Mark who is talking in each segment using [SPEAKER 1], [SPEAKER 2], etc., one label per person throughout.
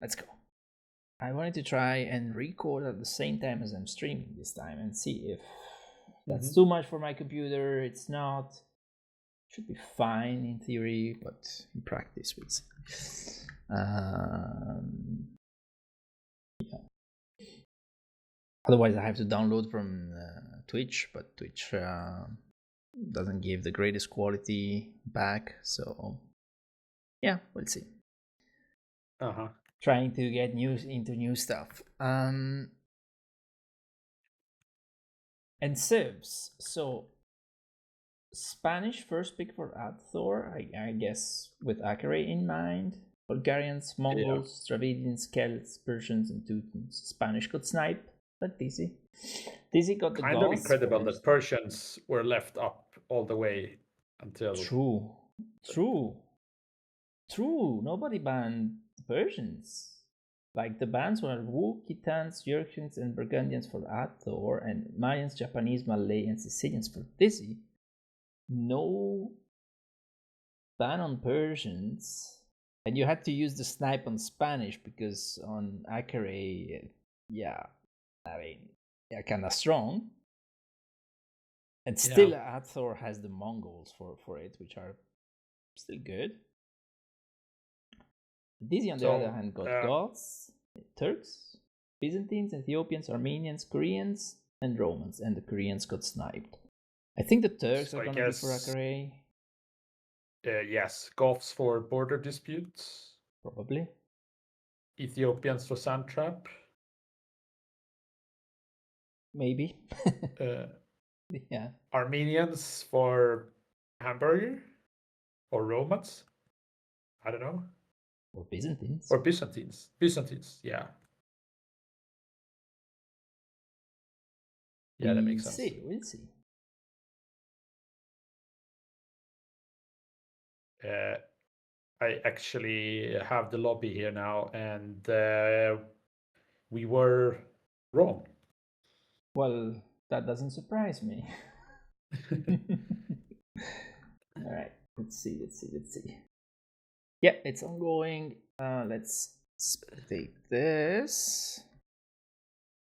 [SPEAKER 1] Let's go. I wanted to try and record at the same time as I'm streaming this time and see if that's too much for my computer. It's not. Should be fine in theory, but in practice, we'll see. Yeah. Otherwise, I have to download from Twitch, but Twitch doesn't give the greatest quality back. So, yeah, we'll see. Trying to get into new stuff. And civs. So, Spanish first pick for adthor, I guess, with Acare in mind. Bulgarians, Mongols, Dravidians, Celts, Persians, and Teutons. Spanish got snipe, but Dizzy. Dizzy got the
[SPEAKER 2] kind of incredible that Persians were left up all the way until.
[SPEAKER 1] True. Nobody banned the Persians. Like the bans were Wu, Khitans, Jurchens, and Burgundians for adthor, and Mayans, Japanese, Malay, and Sicilians for Dizzy. No ban on Persians, and you had to use the snipe on Spanish because on Acare, kind of strong. And still, adthor has the Mongols for it, which are still good. Dizzy, on the other hand, got Goths, Turks, Byzantines, Ethiopians, Armenians, Koreans, and Romans, and the Koreans got sniped. I think the Turks are going to be for Acare.
[SPEAKER 2] Yes, Goths for border disputes.
[SPEAKER 1] Probably.
[SPEAKER 2] Ethiopians for sand trap.
[SPEAKER 1] Maybe.
[SPEAKER 2] Yeah. Armenians for hamburger? Or Romans? I don't know.
[SPEAKER 1] Or Byzantines.
[SPEAKER 2] Byzantines, yeah. Yeah, that makes sense.
[SPEAKER 1] We'll see.
[SPEAKER 2] I actually have the lobby here now, and we were wrong.
[SPEAKER 1] Well, that doesn't surprise me. All right, let's see. Yeah, it's ongoing. Let's spectate this.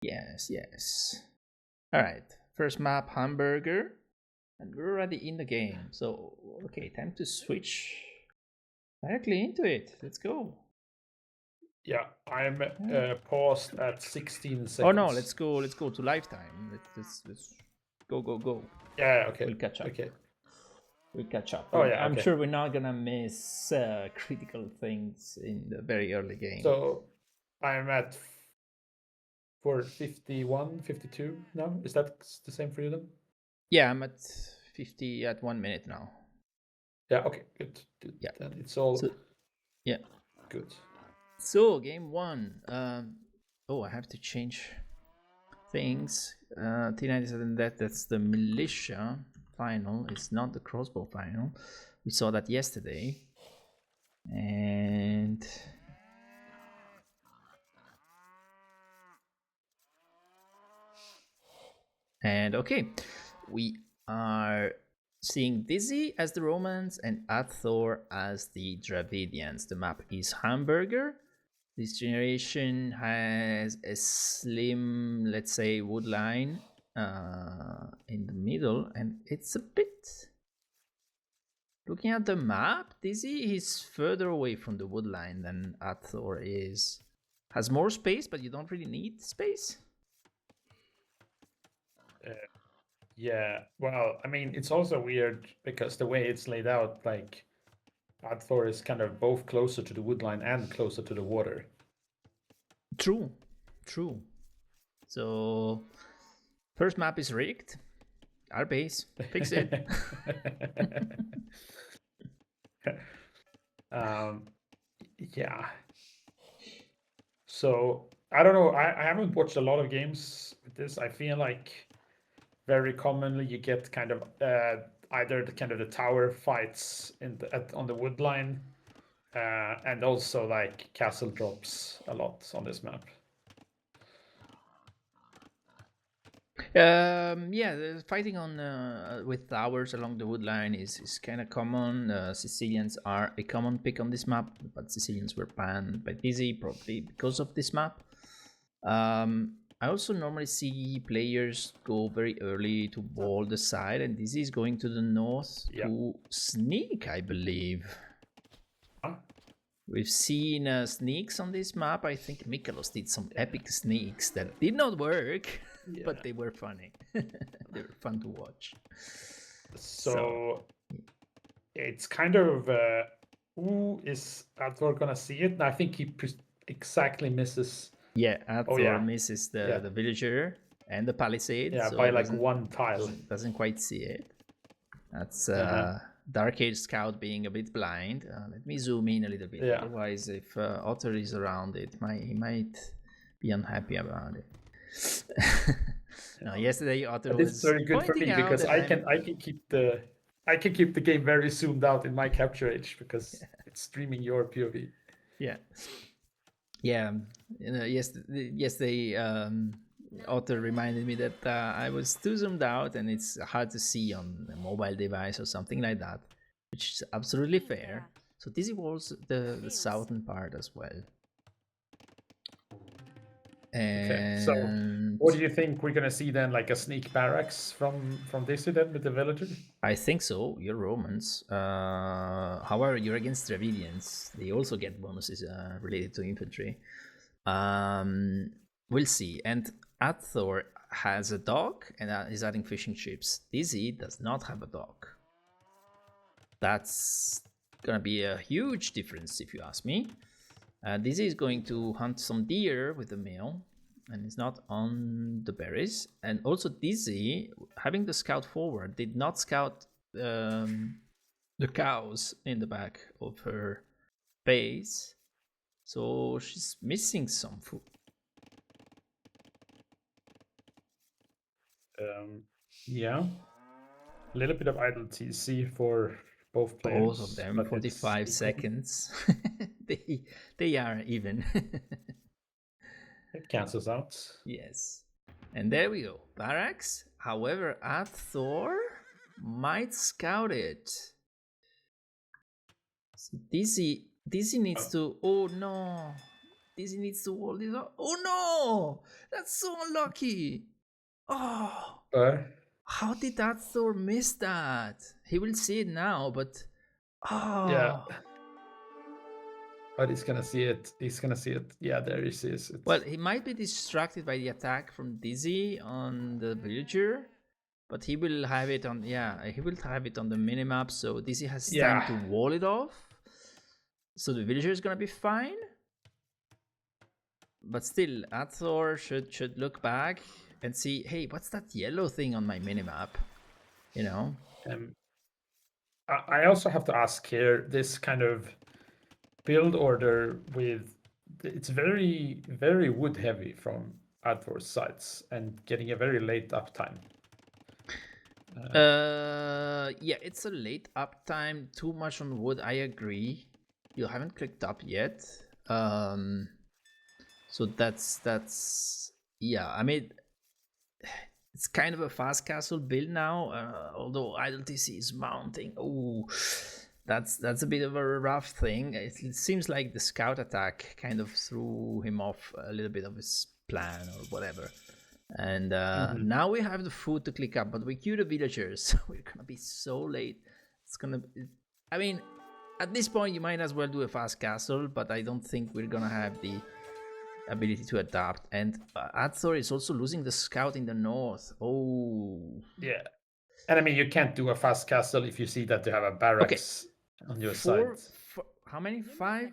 [SPEAKER 1] Yes. All right, first map, hamburger, and we're already in the game. So, okay, time to switch directly into it. Let's go.
[SPEAKER 2] Yeah, I'm paused at 16 seconds.
[SPEAKER 1] Oh no, let's go to lifetime. Let's go.
[SPEAKER 2] Yeah, okay.
[SPEAKER 1] We'll catch up.
[SPEAKER 2] Okay.
[SPEAKER 1] We'll catch up.
[SPEAKER 2] Oh yeah,
[SPEAKER 1] I'm sure we're not gonna miss critical things in the very early game.
[SPEAKER 2] So I'm at 51, 52 now. Is that the same for you then?
[SPEAKER 1] Yeah, I'm at 50 at 1 minute now.
[SPEAKER 2] Yeah, okay, good.
[SPEAKER 1] Yeah.
[SPEAKER 2] Then it's all good.
[SPEAKER 1] So game 1. I have to change things. T90 Sudden Death, that's the Militia final. It's not the crossbow final. We saw that yesterday. And okay, we are seeing Dizzy as the Romans and adthor as the Dravidians. The map is hamburger. This generation has a slim, let's say, wood line in the middle, and it's a bit... Looking at the map, Dizzy is further away from the wood line than adthor is. Has more space, but you don't really need space.
[SPEAKER 2] Yeah, well, I mean, it's also weird because the way it's laid out, like, adthor is kind of both closer to the wood line and closer to the water.
[SPEAKER 1] True. So, first map is rigged. Our base, fix it.
[SPEAKER 2] Yeah. So, I don't know. I haven't watched a lot of games with this. I feel like very commonly you get kind of either the tower fights on the wood line, and also like castle drops a lot on this map.
[SPEAKER 1] Yeah, the fighting on with towers along the wood line is kind of common. Sicilians are a common pick on this map, but Sicilians were banned by Dizzy probably because of this map. I also normally see players go very early to wall the side, and Dizzy is going to the north to sneak, I believe. We've seen sneaks on this map. I think Mikalos did some epic sneaks that did not work, but they were funny. They were fun to watch.
[SPEAKER 2] So it's kind of who is adthor gonna see it? And I think he exactly misses.
[SPEAKER 1] Yeah, adthor misses the villager and the palisade.
[SPEAKER 2] Yeah,
[SPEAKER 1] so
[SPEAKER 2] by like one tile.
[SPEAKER 1] Doesn't quite see it. That's Dark Age Scout being a bit blind. Let me zoom in a little bit. Otherwise, if Otter is around it, he might be unhappy about it. No, yesterday Otter was.
[SPEAKER 2] It's very good for me because I can keep the game very zoomed out in my capture age because it's streaming your POV.
[SPEAKER 1] Yeah. Yesterday Otter reminded me that I was too zoomed out and it's hard to see on a mobile device or something like that, which is absolutely fair. So Dizzy walls the southern part as well. And
[SPEAKER 2] so what do you think we're gonna see then? Like a sneak barracks from Dizzy then with the villager?
[SPEAKER 1] I think so. You're Romans. However, you're against Dravidians. They also get bonuses related to infantry. We'll see. And adthor has a dock and is adding fishing ships. Dizzy does not have a dock. That's gonna be a huge difference if you ask me. Dizzy is going to hunt some deer with the mill and is not on the berries. And also Dizzy, having the scout forward, did not scout the cows in the back of her base. So she's missing some food.
[SPEAKER 2] Yeah. A little bit of idle TC for both players.
[SPEAKER 1] Both of them, 45 seconds. They are even.
[SPEAKER 2] It cancels out.
[SPEAKER 1] Yes. And there we go. Barracks. However, adthor might scout it. So Dizzy needs to. Oh no. Dizzy needs to wall this up. Oh no! That's so unlucky. Oh. How did adthor miss that? He will see it now, but. Oh.
[SPEAKER 2] Yeah. But he's gonna see it. Yeah, there he sees it.
[SPEAKER 1] Well, he might be distracted by the attack from Dizzy on the villager, but he will have it on. Yeah, he will have it on the minimap, so Dizzy has time to wall it off. So the villager is gonna be fine. But still, adthor should look back and see, hey, what's that yellow thing on my minimap? You know.
[SPEAKER 2] I also have to ask here. This kind of build order it's very, very wood heavy from adthor's sides and getting a very late uptime.
[SPEAKER 1] Yeah, it's a late uptime, too much on wood. I agree. You haven't clicked up yet. So that's yeah. I mean, it's kind of a fast castle build now. Although idle TC is mounting. Oh. That's a bit of a rough thing. It seems like the scout attack kind of threw him off a little bit of his plan or whatever. And now we have the food to click up, but we queue the villagers. We're gonna be so late. I mean, at this point you might as well do a fast castle, but I don't think we're gonna have the ability to adapt. And adthor is also losing the scout in the north. Oh.
[SPEAKER 2] Yeah. And I mean, you can't do a fast castle if you see that you have a barracks on your side.
[SPEAKER 1] How many? 5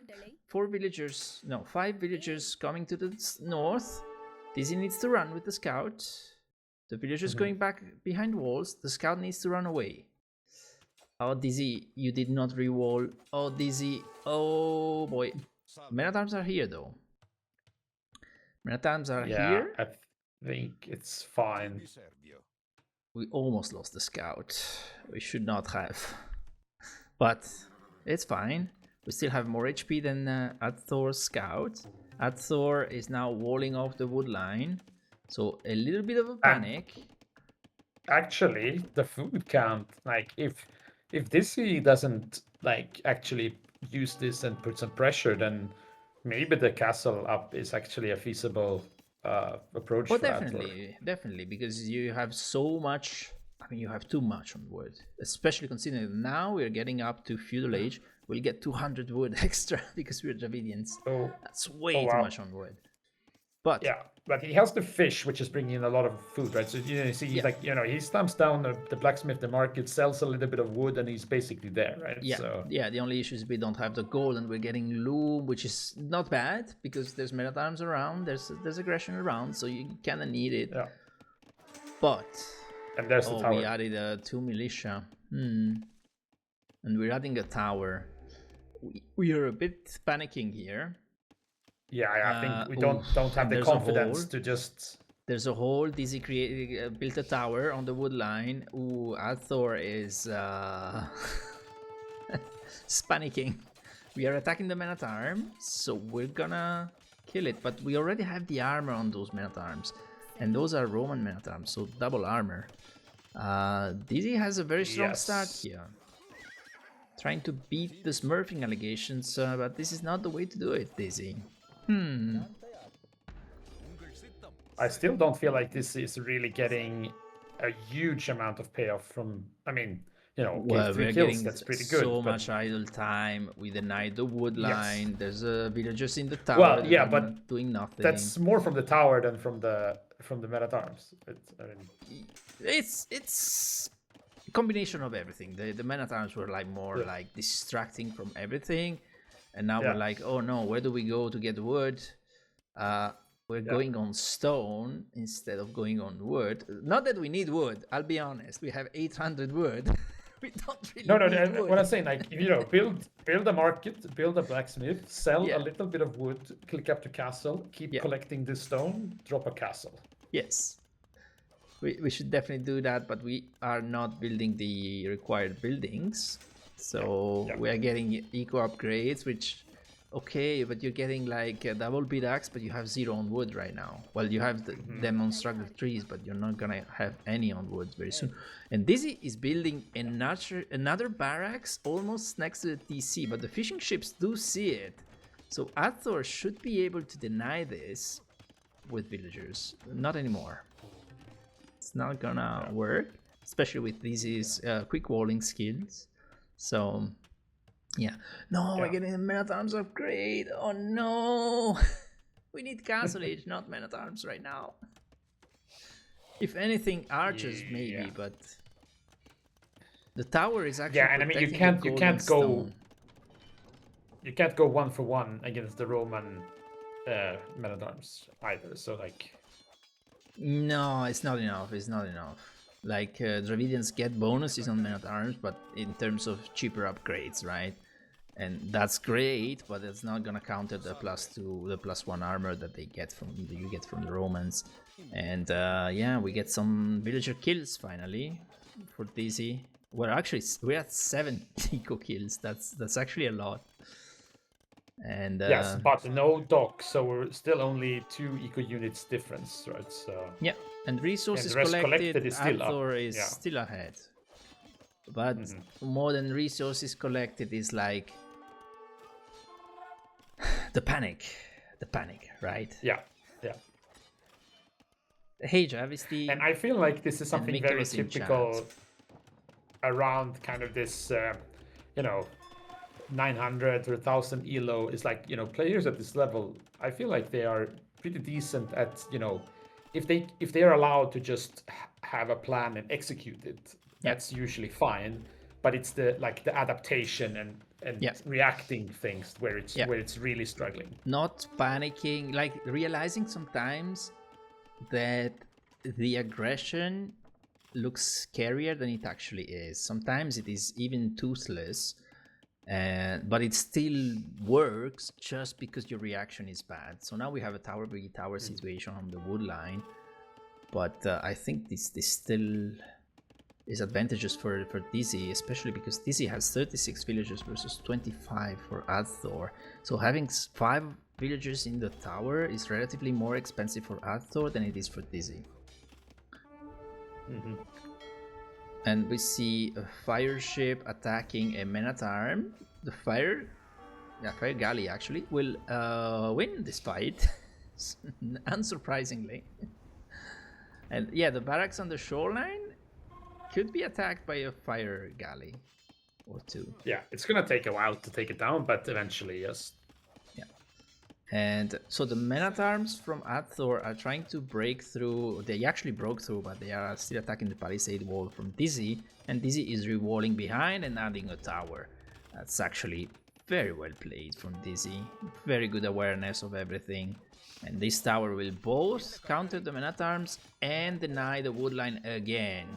[SPEAKER 1] villagers. No, 5 villagers coming to the north. Dizzy needs to run with the scout. The villagers going back behind walls. The scout needs to run away. Oh, Dizzy, you did not re-wall. Oh, Dizzy. Oh, boy. Men at arms are here, though. Men at arms are here.
[SPEAKER 2] I think it's fine.
[SPEAKER 1] We almost lost the scout. We should not have. But it's fine. We still have more HP than adthor's scout. Adthor is now walling off the wood line. So a little bit of a
[SPEAKER 2] And
[SPEAKER 1] panic.
[SPEAKER 2] actually, the food count, like if Dizzy doesn't like actually use this and put some pressure, then maybe the castle up is actually a feasible approach
[SPEAKER 1] Oh,
[SPEAKER 2] for adthor.
[SPEAKER 1] definitely, because you have so much. I mean, you have too much on wood, especially considering now we're getting up to feudal age. We'll get 200 wood extra because we're Dravidians.
[SPEAKER 2] Oh,
[SPEAKER 1] That's
[SPEAKER 2] oh
[SPEAKER 1] way too
[SPEAKER 2] wow.
[SPEAKER 1] much on wood. But
[SPEAKER 2] Yeah, but he has the fish, which is bringing in a lot of food, right? So you see, he's
[SPEAKER 1] yeah,
[SPEAKER 2] like, he stamps down the blacksmith, the market, sells a little bit of wood, and he's basically there, right?
[SPEAKER 1] yeah,
[SPEAKER 2] So
[SPEAKER 1] yeah. The only issue is we don't have the gold, and we're getting loom, which is not bad because there's men at arms around. There's aggression around, so you kind of need it.
[SPEAKER 2] yeah,
[SPEAKER 1] But
[SPEAKER 2] and there's the tower.
[SPEAKER 1] we added 2 militia. And we're adding a tower. We are a bit panicking here.
[SPEAKER 2] Yeah, I think we don't have the confidence to just.
[SPEAKER 1] There's a hole. Dizzy built a tower on the wood line. Ooh, adthor is panicking. We are attacking the men at arms, so we're gonna kill it. But we already have the armor on those men at arms, and those are Roman men at arms, so double armor. Dizzy has a very strong start here, trying to beat the smurfing allegations, but this is not the way to do it, Dizzy.
[SPEAKER 2] I still don't feel like this is really getting a huge amount of payoff from. I mean,
[SPEAKER 1] well,
[SPEAKER 2] 3
[SPEAKER 1] we're
[SPEAKER 2] kills,
[SPEAKER 1] getting
[SPEAKER 2] that's pretty good.
[SPEAKER 1] so
[SPEAKER 2] but...
[SPEAKER 1] much idle time. We denied the wood line.
[SPEAKER 2] Yes.
[SPEAKER 1] There's villagers in the tower.
[SPEAKER 2] Well, yeah, but
[SPEAKER 1] doing nothing.
[SPEAKER 2] That's more from the tower than from the men at arms.
[SPEAKER 1] It's a combination of everything. The men at arms were like more like distracting from everything, and now we're like, oh no, where do we go to get wood? We're going on stone instead of going on wood. Not that we need wood. I'll be honest. We have 800 wood. We don't really need wood.
[SPEAKER 2] What I'm saying, like, build a market, build a blacksmith, sell a little bit of wood, click up to castle, keep collecting the stone, drop a castle.
[SPEAKER 1] Yes. We should definitely do that, but we are not building the required buildings. So we are getting eco upgrades, which... Okay, but you're getting like a double beat axe, but you have 0 on wood right now. Well, you have them on struggle trees, but you're not gonna have any on wood very soon. And Dizzy is building another barracks almost next to the TC, but the fishing ships do see it. So adthor should be able to deny this with villagers. Not anymore. It's not gonna work, especially with Dizzy's quick walling skills. So... yeah. No, we're getting a men at arms upgrade. Oh no. We need castle age, not men at arms right now. If anything, archers maybe, but the tower is actually
[SPEAKER 2] and I mean you can't go 1-for-1 against the Roman men at arms either. So like,
[SPEAKER 1] no, it's not enough. It's not enough. Like Dravidians get bonuses on men at arms, but in terms of cheaper upgrades, right? And that's great, but it's not gonna counter the +2, the +1 armor that you get from the Romans. And we get some villager kills finally for Dizzy. We're at 7 eco kills. That's actually a lot. And
[SPEAKER 2] yes, but no dock, so we're still only 2 eco units difference, right? So
[SPEAKER 1] yeah, and resources collected is still ahead. But more than resources collected is like the panic, right?
[SPEAKER 2] Yeah.
[SPEAKER 1] Hey, Javisty.
[SPEAKER 2] And I feel like this is something very typical around kind of this, 900 or 1000 elo is like, players at this level, I feel like they are pretty decent at, if they are allowed to just have a plan and execute it, that's usually fine. But it's the adaptation and reacting things where it's really struggling.
[SPEAKER 1] Not panicking, like realizing sometimes that the aggression looks scarier than it actually is. Sometimes it is even toothless, but it still works just because your reaction is bad. So now we have a tower situation on the wood line, but I think this still is advantageous for Dizzy, especially because Dizzy has 36 villagers versus 25 for adthor. So having 5 villagers in the tower is relatively more expensive for adthor than it is for Dizzy. And we see a fire ship attacking a men-at-arm. The fire galley actually will win this fight, unsurprisingly. And yeah, the barracks on the shoreline could be attacked by a fire galley or two.
[SPEAKER 2] Yeah, it's gonna take a while to take it down, but eventually, yes.
[SPEAKER 1] Yeah. And so the men-at-arms from adthor are trying to break through. They actually broke through, but they are still attacking the palisade wall from Dizzy, and Dizzy is rewalling behind and adding a tower. That's actually very well played from Dizzy. Very good awareness of everything. And this tower will both counter the men-at-arms and deny the woodline again.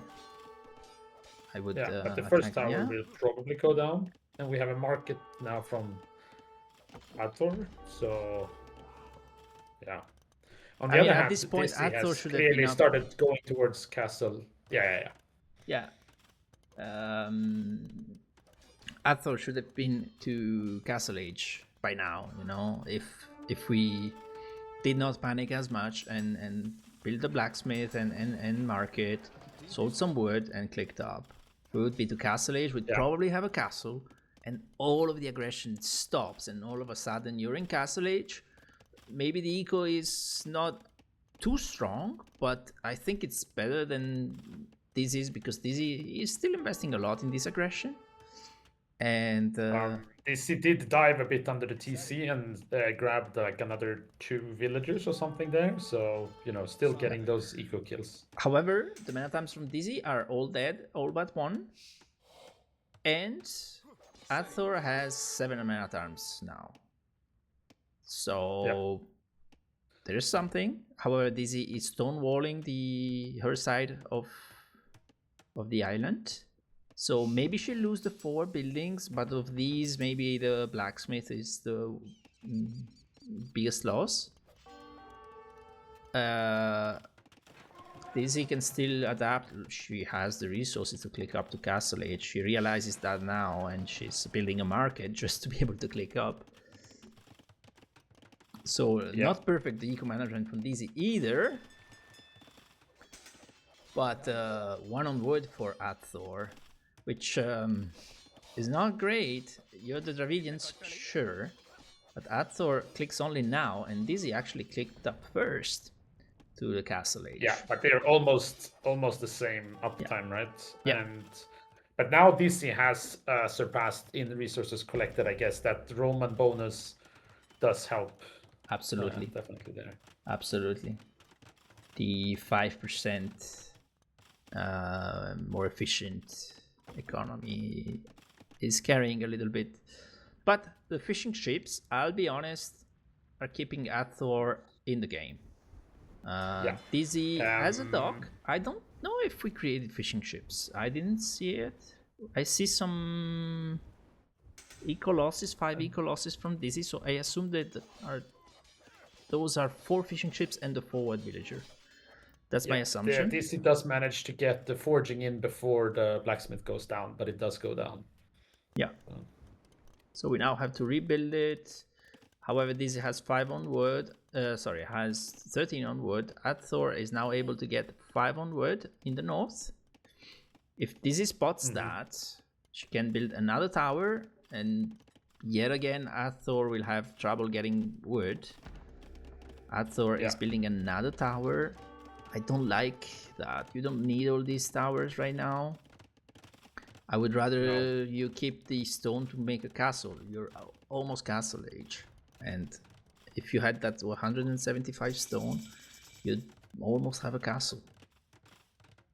[SPEAKER 1] I would.
[SPEAKER 2] Yeah, but the first tower will probably go down, and we have a market now from adthor. So, yeah. On the other hand,
[SPEAKER 1] at this point,
[SPEAKER 2] Dizzy
[SPEAKER 1] adthor
[SPEAKER 2] has
[SPEAKER 1] should
[SPEAKER 2] clearly
[SPEAKER 1] have
[SPEAKER 2] started going towards castle. Yeah.
[SPEAKER 1] adthor should have been to Castle Age by now. You know, if we did not panic as much and build the blacksmith and market, sold some wood and clicked up, we would be to Castle Age. We'd probably have a castle, and all of the aggression stops, and all of a sudden you're in Castle Age. Maybe the eco is not too strong, but I think it's better than Dizzy's, because Dizzy is still investing a lot in this aggression. And
[SPEAKER 2] Dizzy did dive a bit under the TC and grabbed like another 2 villagers or something there. So, you know, still getting those eco kills.
[SPEAKER 1] However, the men-at-arms from Dizzy are all dead, all but one. And adthor has 7 men-at-arms now. So there's something. However, Dizzy is stonewalling her side of the island. So maybe she'll lose the 4 buildings, but of these, maybe the blacksmith is the biggest loss. Dizzy can still adapt. She has the resources to click up to Castle Age. She realizes that now, and she's building a market just to be able to click up. So not perfect the eco management from Dizzy either. But 1 on wood for adthor, which is not great. You're the Dravidians, sure, but adthor clicks only now, and Dizzy actually clicked up first to the Castle Age.
[SPEAKER 2] Yeah, but they're almost the same uptime, right?
[SPEAKER 1] Yeah.
[SPEAKER 2] But now Dizzy has surpassed in resources collected. I guess that Roman bonus does help.
[SPEAKER 1] Absolutely.
[SPEAKER 2] Definitely there.
[SPEAKER 1] Absolutely. The 5% more efficient economy is carrying a little bit. But the fishing ships, I'll be honest, are keeping adthor in the game. Dizzy has a dock. I don't know if we created fishing ships. I didn't see it. I see some eco losses, 5 eco losses from Dizzy, so I assume that those are 4 fishing ships and the forward villager. That's my assumption.
[SPEAKER 2] Dizzy does manage to get the forging in before the blacksmith goes down, but it does go down.
[SPEAKER 1] Yeah. So we now have to rebuild it. However, Dizzy has 5 on wood. Has 13 on wood. adthor is now able to get 5 on wood in the north. If Dizzy spots that, she can build another tower, and yet again, adthor will have trouble getting wood. adthor is building another tower. I don't like that. You don't need all these towers right now. I would rather you keep the stone to make a castle. You're almost Castle Age. And if you had that 175 stone, you'd almost have a castle.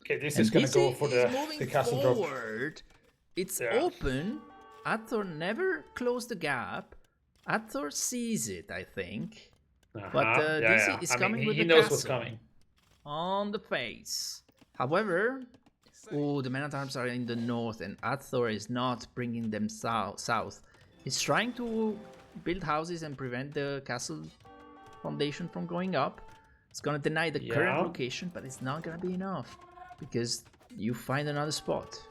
[SPEAKER 2] Okay, this is going to go for the castle
[SPEAKER 1] forward. Drop. It's open. adthor never closed the gap. adthor sees it, I think. But Dizzy is coming with the castle. He knows what's coming. On the face. However, the men-at-arms are in the north, and adthor is not bringing them south. He's trying to build houses and prevent the castle foundation from going up. It's gonna deny the current location, but it's not gonna be enough, because you find another spot.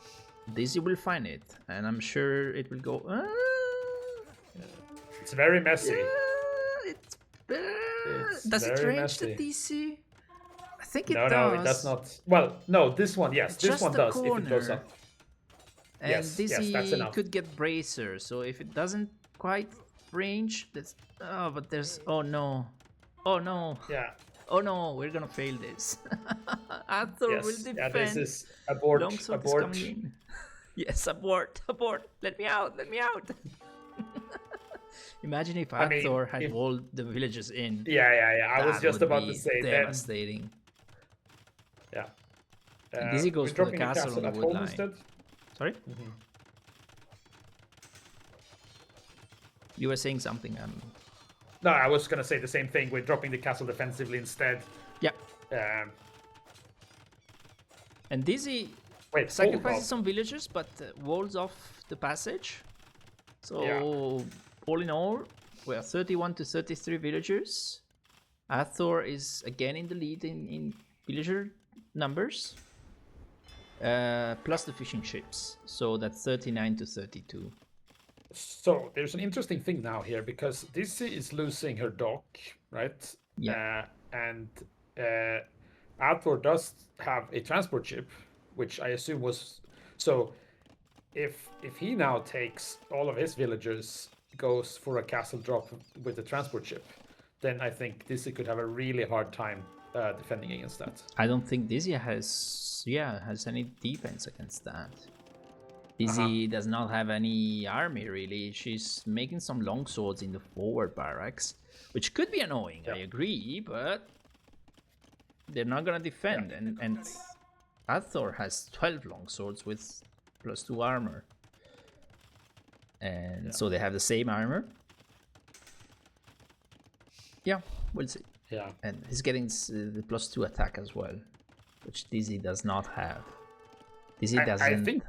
[SPEAKER 1] Dizzy will find it, and I'm sure it will go.
[SPEAKER 2] It's very messy.
[SPEAKER 1] It
[SPEAKER 2] It's
[SPEAKER 1] Does it
[SPEAKER 2] very
[SPEAKER 1] range the
[SPEAKER 2] messy.
[SPEAKER 1] DC? I think it
[SPEAKER 2] No,
[SPEAKER 1] does.
[SPEAKER 2] no, it does not. Well, no, this one, yes, this
[SPEAKER 1] Just
[SPEAKER 2] one
[SPEAKER 1] the
[SPEAKER 2] does if it goes
[SPEAKER 1] corner.
[SPEAKER 2] up.
[SPEAKER 1] And
[SPEAKER 2] Yes,
[SPEAKER 1] Dizzy
[SPEAKER 2] yes, that's enough.
[SPEAKER 1] could get Bracer, so if it doesn't quite range, that's... Oh, but there's... Oh no. Oh no.
[SPEAKER 2] Yeah.
[SPEAKER 1] Oh no, we're gonna fail this. Adthor will
[SPEAKER 2] Yes. Yeah, this
[SPEAKER 1] defend.
[SPEAKER 2] is abort.
[SPEAKER 1] Longsword is
[SPEAKER 2] Abort.
[SPEAKER 1] coming in. Yes, abort, abort. Let me out, let me out. Imagine if Adthor had walled the villagers in.
[SPEAKER 2] Yeah. I was just about to say
[SPEAKER 1] devastating.
[SPEAKER 2] Yeah.
[SPEAKER 1] And Dizzy goes
[SPEAKER 2] we're
[SPEAKER 1] for the
[SPEAKER 2] dropping a
[SPEAKER 1] castle on the
[SPEAKER 2] at
[SPEAKER 1] wood
[SPEAKER 2] home
[SPEAKER 1] line.
[SPEAKER 2] instead.
[SPEAKER 1] Sorry? You were saying something.
[SPEAKER 2] No, I was gonna say the same thing. We're dropping the castle defensively instead.
[SPEAKER 1] Yeah. And Dizzy sacrifices some villagers, but walls off the passage. So all in all, we are 31 to 33 villagers. Adthor is again in the lead in villager numbers, plus the fishing ships. So that's 39 to 32.
[SPEAKER 2] So there's an interesting thing now here because Dizzy is losing her dock, right?
[SPEAKER 1] Yeah.
[SPEAKER 2] And Adthor does have a transport ship, which I assume was so. If he now takes all of his villagers, goes for a castle drop with the transport ship, then I think Dizzy could have a really hard time defending against that.
[SPEAKER 1] I don't think Dizzy has any defense against that. Dizzy does not have any army really. She's making some longswords in the forward barracks, which could be annoying. I agree, but they're not gonna defend. And Adthor has 12 longswords with +2 armor, and so they have the same armor. Yeah, we'll see.
[SPEAKER 2] Yeah,
[SPEAKER 1] and he's getting the +2 attack as well, which Dizzy does not have. Dizzy doesn't.
[SPEAKER 2] I think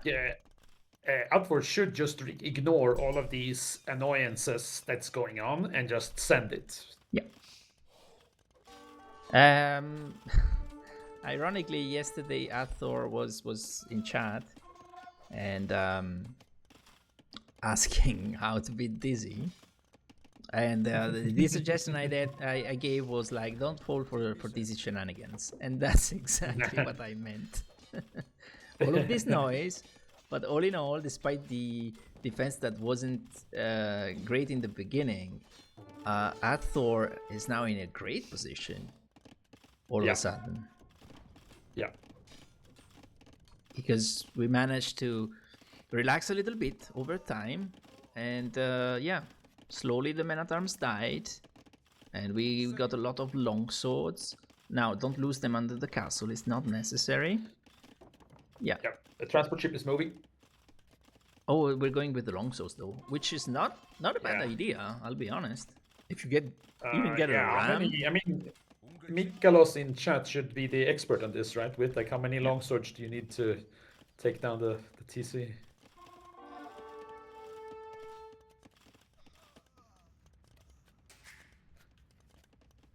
[SPEAKER 2] Adthor should just ignore all of these annoyances that's going on and just send it.
[SPEAKER 1] Yeah. Ironically, yesterday Adthor was in chat and asking how to beat Dizzy, and the suggestion I gave was like, don't fall for Dizzy shenanigans, and that's exactly what I meant. All of this noise, but all in all, despite the defense that wasn't great in the beginning, Adthor is now in a great position all of a sudden.
[SPEAKER 2] Yeah.
[SPEAKER 1] Because we managed to relax a little bit over time, and slowly the men-at-arms died, and we got a lot of long swords. Now, don't lose them under the castle, it's not necessary. Yeah.
[SPEAKER 2] The transport ship is moving.
[SPEAKER 1] Oh, we're going with the long swords though, which is not a bad idea, I'll be honest. If you get even get a ram.
[SPEAKER 2] I mean, Mikalos in chat should be the expert on this, right? With like how many long swords do you need to take down the TC?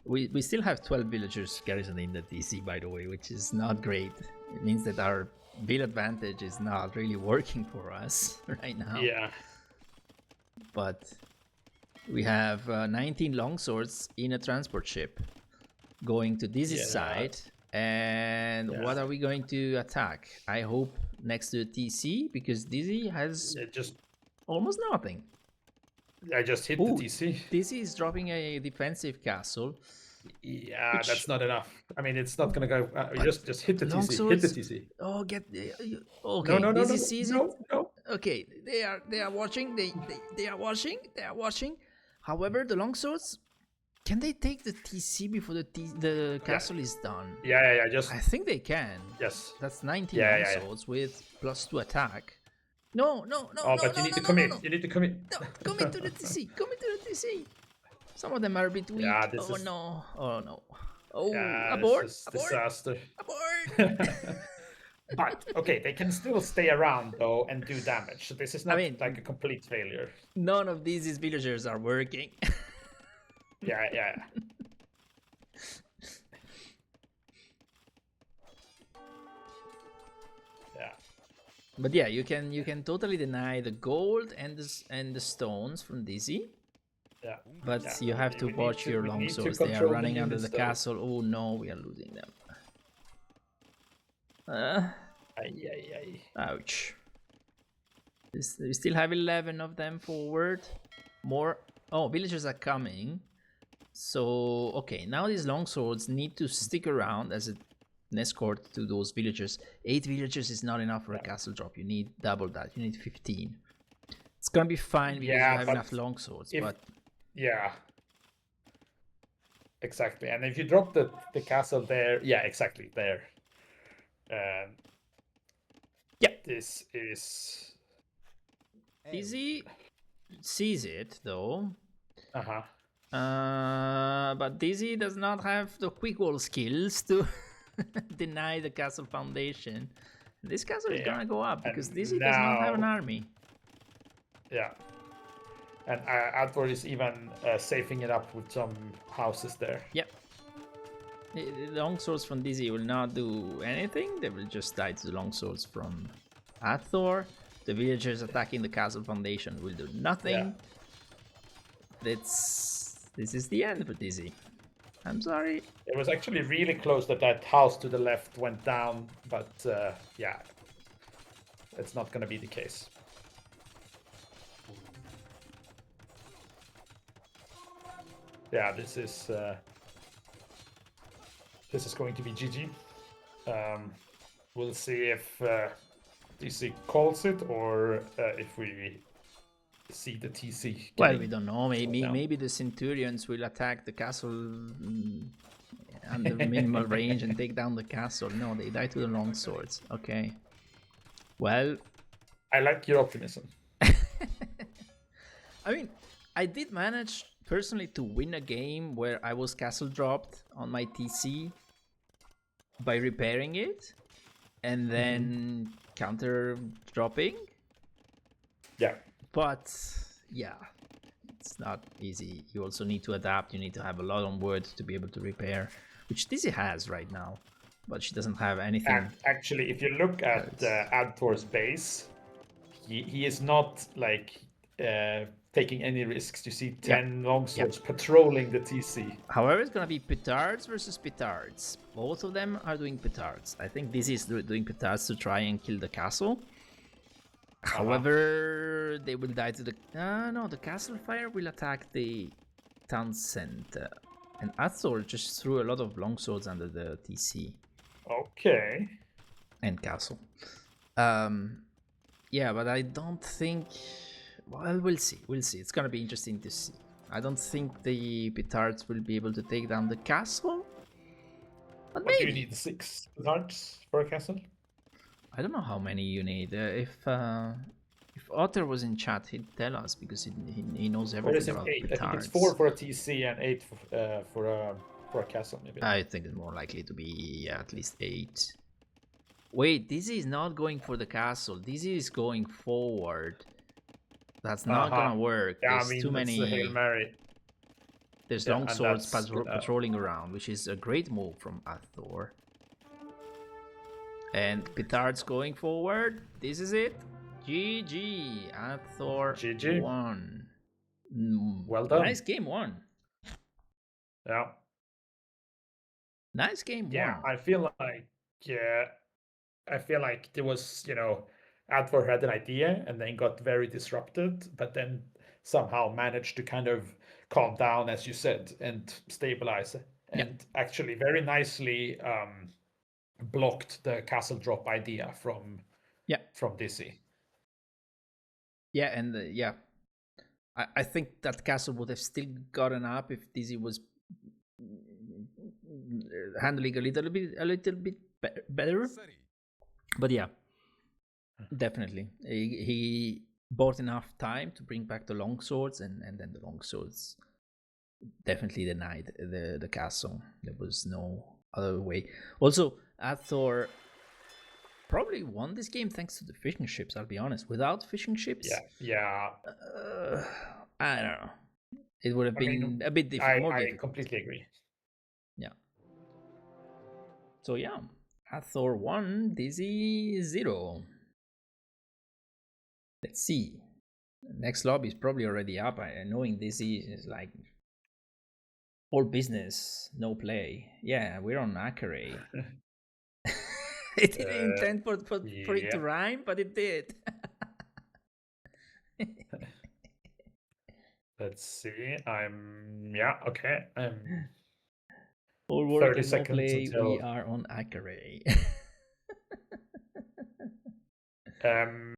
[SPEAKER 1] We still have 12 villagers garrisoned in the TC, by the way, which is not great. It means that our build advantage is not really working for us right now.
[SPEAKER 2] Yeah.
[SPEAKER 1] But we have 19 longswords in a transport ship going to Dizzy's side. And what are we going to attack? I hope next to the TC, because Dizzy has
[SPEAKER 2] just
[SPEAKER 1] almost nothing.
[SPEAKER 2] I just hit the TC.
[SPEAKER 1] Dizzy is dropping a defensive castle.
[SPEAKER 2] Yeah, that's not enough. I mean, it's not gonna go. Just hit the TC. Hit the TC.
[SPEAKER 1] Oh, okay.
[SPEAKER 2] No.
[SPEAKER 1] Dizzy sees it.
[SPEAKER 2] No.
[SPEAKER 1] Okay, they are watching. They are watching. They are watching. However, the longswords, can they take the TC before the castle is done?
[SPEAKER 2] Yeah.
[SPEAKER 1] I think they can.
[SPEAKER 2] Yes.
[SPEAKER 1] That's 19 longswords with +2 attack. No.
[SPEAKER 2] Oh, but you need to commit. You need to commit.
[SPEAKER 1] No, commit to the TC. Commit to the TC. Some of them are a bit weak. No. Oh, abort.
[SPEAKER 2] Disaster.
[SPEAKER 1] Abort.
[SPEAKER 2] But okay, they can still stay around though and do damage. So this is not like a complete failure.
[SPEAKER 1] None of these villagers are working.
[SPEAKER 2] Yeah.
[SPEAKER 1] But yeah, you can totally deny the gold and the stones from Dizzy.
[SPEAKER 2] Yeah.
[SPEAKER 1] But
[SPEAKER 2] Yeah.
[SPEAKER 1] you have to watch your
[SPEAKER 2] we need to
[SPEAKER 1] longswords. They are
[SPEAKER 2] control the
[SPEAKER 1] running under
[SPEAKER 2] units,
[SPEAKER 1] the
[SPEAKER 2] though.
[SPEAKER 1] castle. Oh no, we are losing them. Ouch. We still have 11 of them forward. More. Oh, villagers are coming. So, okay, now these longswords need to stick around as an escort to those villagers. 8 villagers is not enough for a castle drop. You need double that. You need 15. It's gonna be fine because you have enough longswords, but...
[SPEAKER 2] Yeah. Exactly. And if you drop the castle there... Yeah, exactly, there.
[SPEAKER 1] Yeah.
[SPEAKER 2] This is...
[SPEAKER 1] Dizzy sees it, though.
[SPEAKER 2] Uh-huh.
[SPEAKER 1] But Dizzy does not have the quick wall skills to deny the castle foundation. This castle is gonna go up because Dizzy does not have an army.
[SPEAKER 2] Yeah. And adthor is even safing it up with some houses there.
[SPEAKER 1] Yep. The longswords from Dizzy will not do anything. They will just die to the longswords from adthor. The villagers attacking the castle foundation will do nothing. Yeah. This is the end for Dizzy. I'm sorry.
[SPEAKER 2] It was actually really close that house to the left went down, but yeah, it's not going to be the case. Yeah, this is going to be GG. We'll see if DC calls it or if we see the TC.
[SPEAKER 1] Well, we don't know. Maybe the Centurions will attack the castle under minimal range and take down the castle. No, they die to the longswords. Okay. Well,
[SPEAKER 2] I like your optimism.
[SPEAKER 1] I mean, I did manage personally to win a game where I was castle dropped on my TC by repairing it and then counter dropping.
[SPEAKER 2] Yeah.
[SPEAKER 1] But yeah, it's not easy. You also need to adapt. You need to have a lot on word to be able to repair, which Dizzy has right now, but she doesn't have anything.
[SPEAKER 2] Actually, if you look at adthor's base, he is not like taking any risks. You see 10 longswords patrolling the TC.
[SPEAKER 1] However, it's gonna be petards versus petards. Both of them are doing petards. I think Dizzy is doing petards to try and kill the castle. However, they will die to the... no, the castle fire will attack the town center. And adthor just threw a lot of longswords under the TC.
[SPEAKER 2] Okay.
[SPEAKER 1] And castle. Yeah, but I don't think... Well, we'll see. We'll see. It's gonna be interesting to see. I don't think the petards will be able to take down the castle. But maybe.
[SPEAKER 2] Do you need 6 petards for a castle?
[SPEAKER 1] I don't know how many you need. If Otter was in chat, he'd tell us because he knows everything about petards.
[SPEAKER 2] I think it's 4 for a TC and 8 for a castle, maybe.
[SPEAKER 1] I think it's more likely to be at least 8. Wait, Dizzy is not going for the castle. Dizzy is going forward. That's not gonna work.
[SPEAKER 2] Yeah,
[SPEAKER 1] There's too many.
[SPEAKER 2] Hail Mary.
[SPEAKER 1] There's longswords patrolling around, which is a great move from adthor. And petards going forward. This is it. GG. adthor
[SPEAKER 2] GG.
[SPEAKER 1] won.
[SPEAKER 2] Well done.
[SPEAKER 1] Nice game won.
[SPEAKER 2] Yeah.
[SPEAKER 1] Nice game won.
[SPEAKER 2] Yeah, I feel like there was, adthor had an idea and then got very disrupted, but then somehow managed to kind of calm down, as you said, and stabilize, and actually very nicely blocked the castle drop idea from Dizzy.
[SPEAKER 1] Yeah, and I think that castle would have still gotten up if Dizzy was handling a little bit better. But yeah, definitely he bought enough time to bring back the longswords, and then the longswords definitely denied the castle. There was no other way. Also, adthor probably won this game thanks to the fishing ships, I'll be honest. Without fishing ships,
[SPEAKER 2] I
[SPEAKER 1] don't know, it would have been a bit different.
[SPEAKER 2] I completely agree.
[SPEAKER 1] Yeah. So yeah, adthor 1, Dizzy 0. Let's see. Next lobby is probably already up. Knowing this is like all business, no play. Yeah, we're on Akare. It didn't intend for it to
[SPEAKER 2] Yeah.
[SPEAKER 1] rhyme, but it did.
[SPEAKER 2] Let's see. Okay.
[SPEAKER 1] All work
[SPEAKER 2] 30
[SPEAKER 1] and no
[SPEAKER 2] seconds
[SPEAKER 1] play. We
[SPEAKER 2] until
[SPEAKER 1] are on Akare.
[SPEAKER 2] and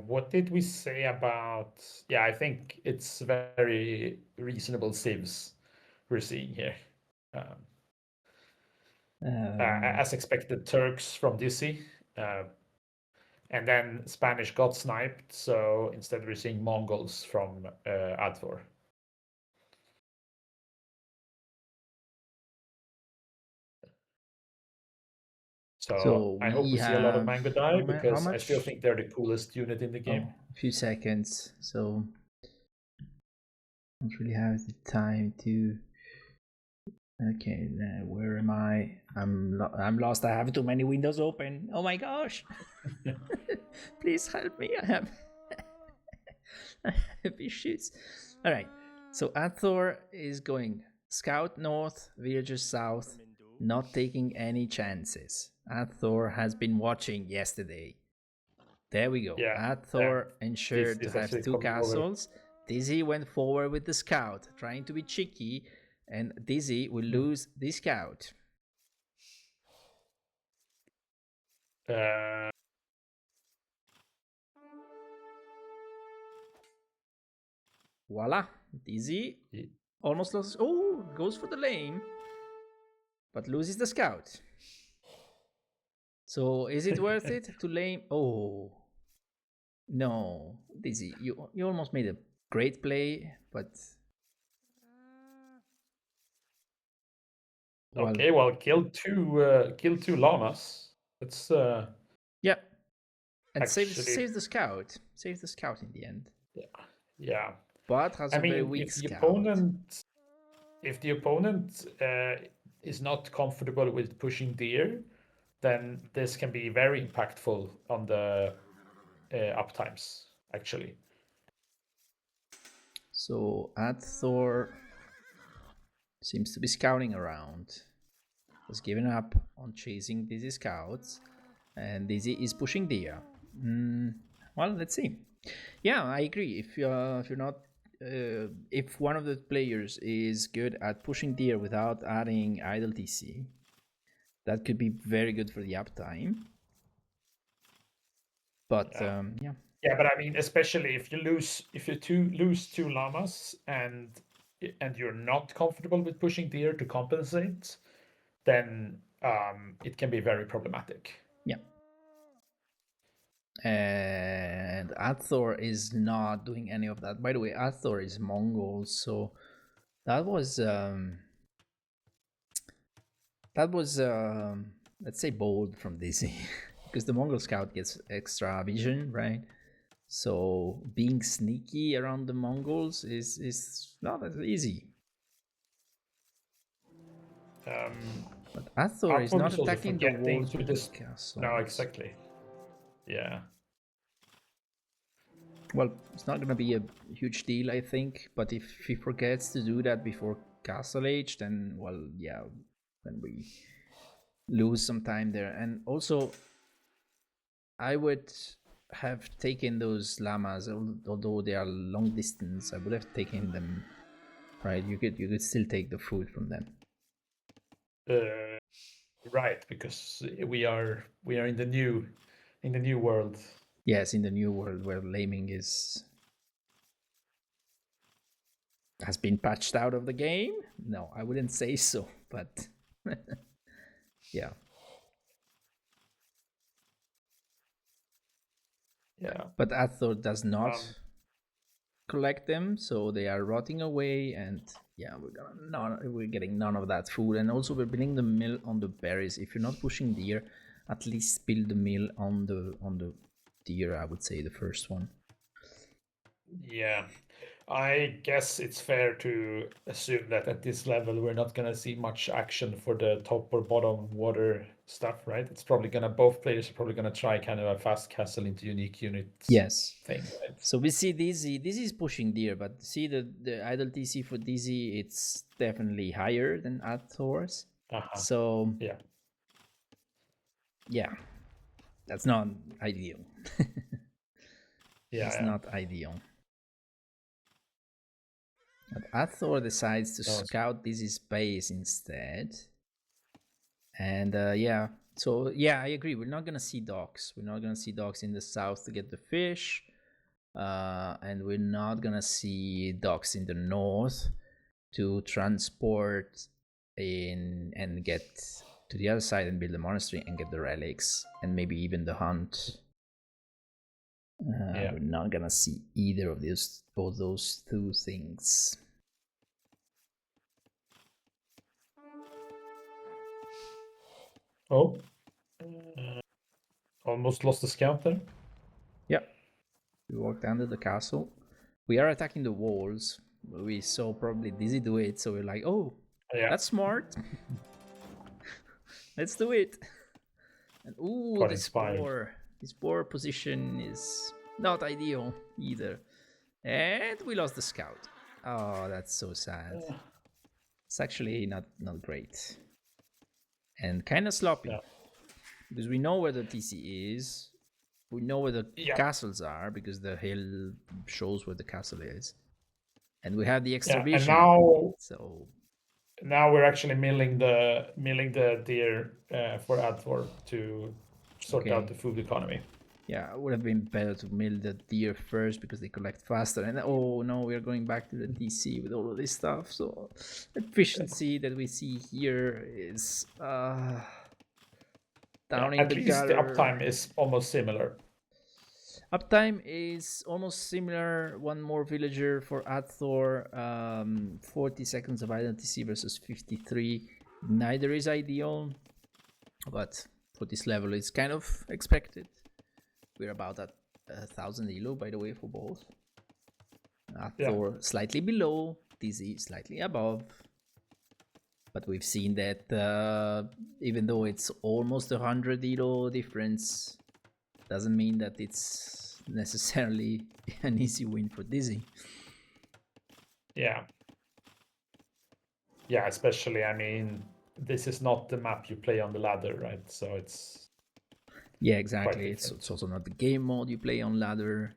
[SPEAKER 2] what did we say about? Yeah, I think it's very reasonable civs we're seeing here. As expected, Turks from Dizzy. And then Spanish got sniped, so instead we're seeing Mongols from adthor. So I hope
[SPEAKER 1] we
[SPEAKER 2] we see a lot of
[SPEAKER 1] have
[SPEAKER 2] Mango die
[SPEAKER 1] how
[SPEAKER 2] because I still
[SPEAKER 1] much?
[SPEAKER 2] think they're the coolest unit in the game.
[SPEAKER 1] Oh, a few seconds. So don't really have the time to. Okay, where am I? I'm lost. I have too many windows open. Oh my gosh! Please help me. I have issues. All right. So adthor is going scout north, villagers south, not taking any chances. Adthor has been watching yesterday. There we go.
[SPEAKER 2] Yeah,
[SPEAKER 1] adthor ensured to
[SPEAKER 2] is
[SPEAKER 1] have
[SPEAKER 2] actually
[SPEAKER 1] two
[SPEAKER 2] coming over.
[SPEAKER 1] castles. Dizzy went forward with the scout, trying to be cheeky, and Dizzy will lose the scout. Voila. Dizzy almost loses. Oh, goes for the lane, but loses the scout. So is it worth it to lane? Oh, no. Dizzy, you almost made a great play, but...
[SPEAKER 2] Well, okay, well, kill two llamas. That's
[SPEAKER 1] yeah. And
[SPEAKER 2] actually
[SPEAKER 1] save the scout. Save the scout in the end.
[SPEAKER 2] Yeah.
[SPEAKER 1] But has a very weak
[SPEAKER 2] if the
[SPEAKER 1] scout.
[SPEAKER 2] opponent is not comfortable with pushing deer, then this can be very impactful on the uptimes, actually.
[SPEAKER 1] So adthor seems to be scouting around. Has given up on chasing Dizzy scouts, and Dizzy is pushing deer. Well, let's see. Yeah, I agree. If you're not, if one of the players is good at pushing deer without adding idle TC, that could be very good for the uptime. But yeah.
[SPEAKER 2] Yeah, but I mean, especially if you lose two llamas and you're not comfortable with pushing deer to compensate, then it can be very problematic.
[SPEAKER 1] Yeah. And adthor is not doing any of that. By the way, adthor is Mongol, so that was let's say bold from DC because the Mongol scout gets extra vision, right? So being sneaky around the Mongols is not as easy. But adthor is not attacking the walls with the castle.
[SPEAKER 2] No, exactly. Yeah.
[SPEAKER 1] Well, it's not gonna be a huge deal, I think. But if he forgets to do that before Castle Age, then well, yeah, then we lose some time there. And also, I would have taken those llamas, although they are long distance. I would have taken them. Right, you could still take the food from them.
[SPEAKER 2] Right, because we are in the new world.
[SPEAKER 1] Yes, in the new world where laming has been patched out of the game. No, I wouldn't say so, but yeah.
[SPEAKER 2] Yeah.
[SPEAKER 1] But adthor does not collect them, so they are rotting away, and yeah, we're getting none of that food. And also we're building the mill on the berries. If you're not pushing deer, at least build the mill on the deer, I would say, the first one.
[SPEAKER 2] Yeah. I guess it's fair to assume that at this level we're not gonna see much action for the top or bottom water stuff, right? It's probably gonna both players are probably gonna try kind of a fast castle into unique units
[SPEAKER 1] Yes.
[SPEAKER 2] thing, right?
[SPEAKER 1] So we see Dizzy. Dizzy is pushing deer, but see the idle TC for Dizzy, it's definitely higher than adthor's. So
[SPEAKER 2] Yeah.
[SPEAKER 1] yeah, that's not ideal.
[SPEAKER 2] Yeah.
[SPEAKER 1] It's not ideal. But adthor decides to scout Dizzy's base instead. And yeah, so yeah, I agree. We're not gonna see docks. We're not gonna see docks in the south to get the fish. And we're not gonna see docks in the north to transport in and get to the other side and build a monastery and get the relics and maybe even the hunt. We're not gonna see either of those two things.
[SPEAKER 2] Oh, almost lost the scout there.
[SPEAKER 1] Yeah, we walked under the castle. We are attacking the walls. We saw probably Dizzy do it, so we're like, oh, that's smart. Let's do it. And ooh, this spore position is not ideal either. And we lost the scout. Oh, that's so sad. It's actually not great. And kind of sloppy. Because we know where the TC is. We know where the castles are because the hill shows where the castle is. And we have the extra vision. So
[SPEAKER 2] now we're actually milling the deer for adthor to sort out the food economy.
[SPEAKER 1] Yeah, it would have been better to mill the deer first because they collect faster. And oh no, we are going back to the DC with all of this stuff. So efficiency that we see here is down in
[SPEAKER 2] at
[SPEAKER 1] the
[SPEAKER 2] least
[SPEAKER 1] gutter.
[SPEAKER 2] The uptime is almost similar.
[SPEAKER 1] Uptime is almost similar. One more villager for adthor. 40 seconds of idle TC versus 53. Neither is ideal, but for this level, it's kind of expected. We're about at 1,000 elo, by the way, for both. Adthor slightly below, TC slightly above. But we've seen that even though it's almost 100 elo difference, doesn't mean that it's necessarily an easy win for Dizzy.
[SPEAKER 2] Yeah, especially, I mean, this is not the map you play on the ladder, right? So it's...
[SPEAKER 1] Yeah, exactly. It's also not the game mode you play on ladder.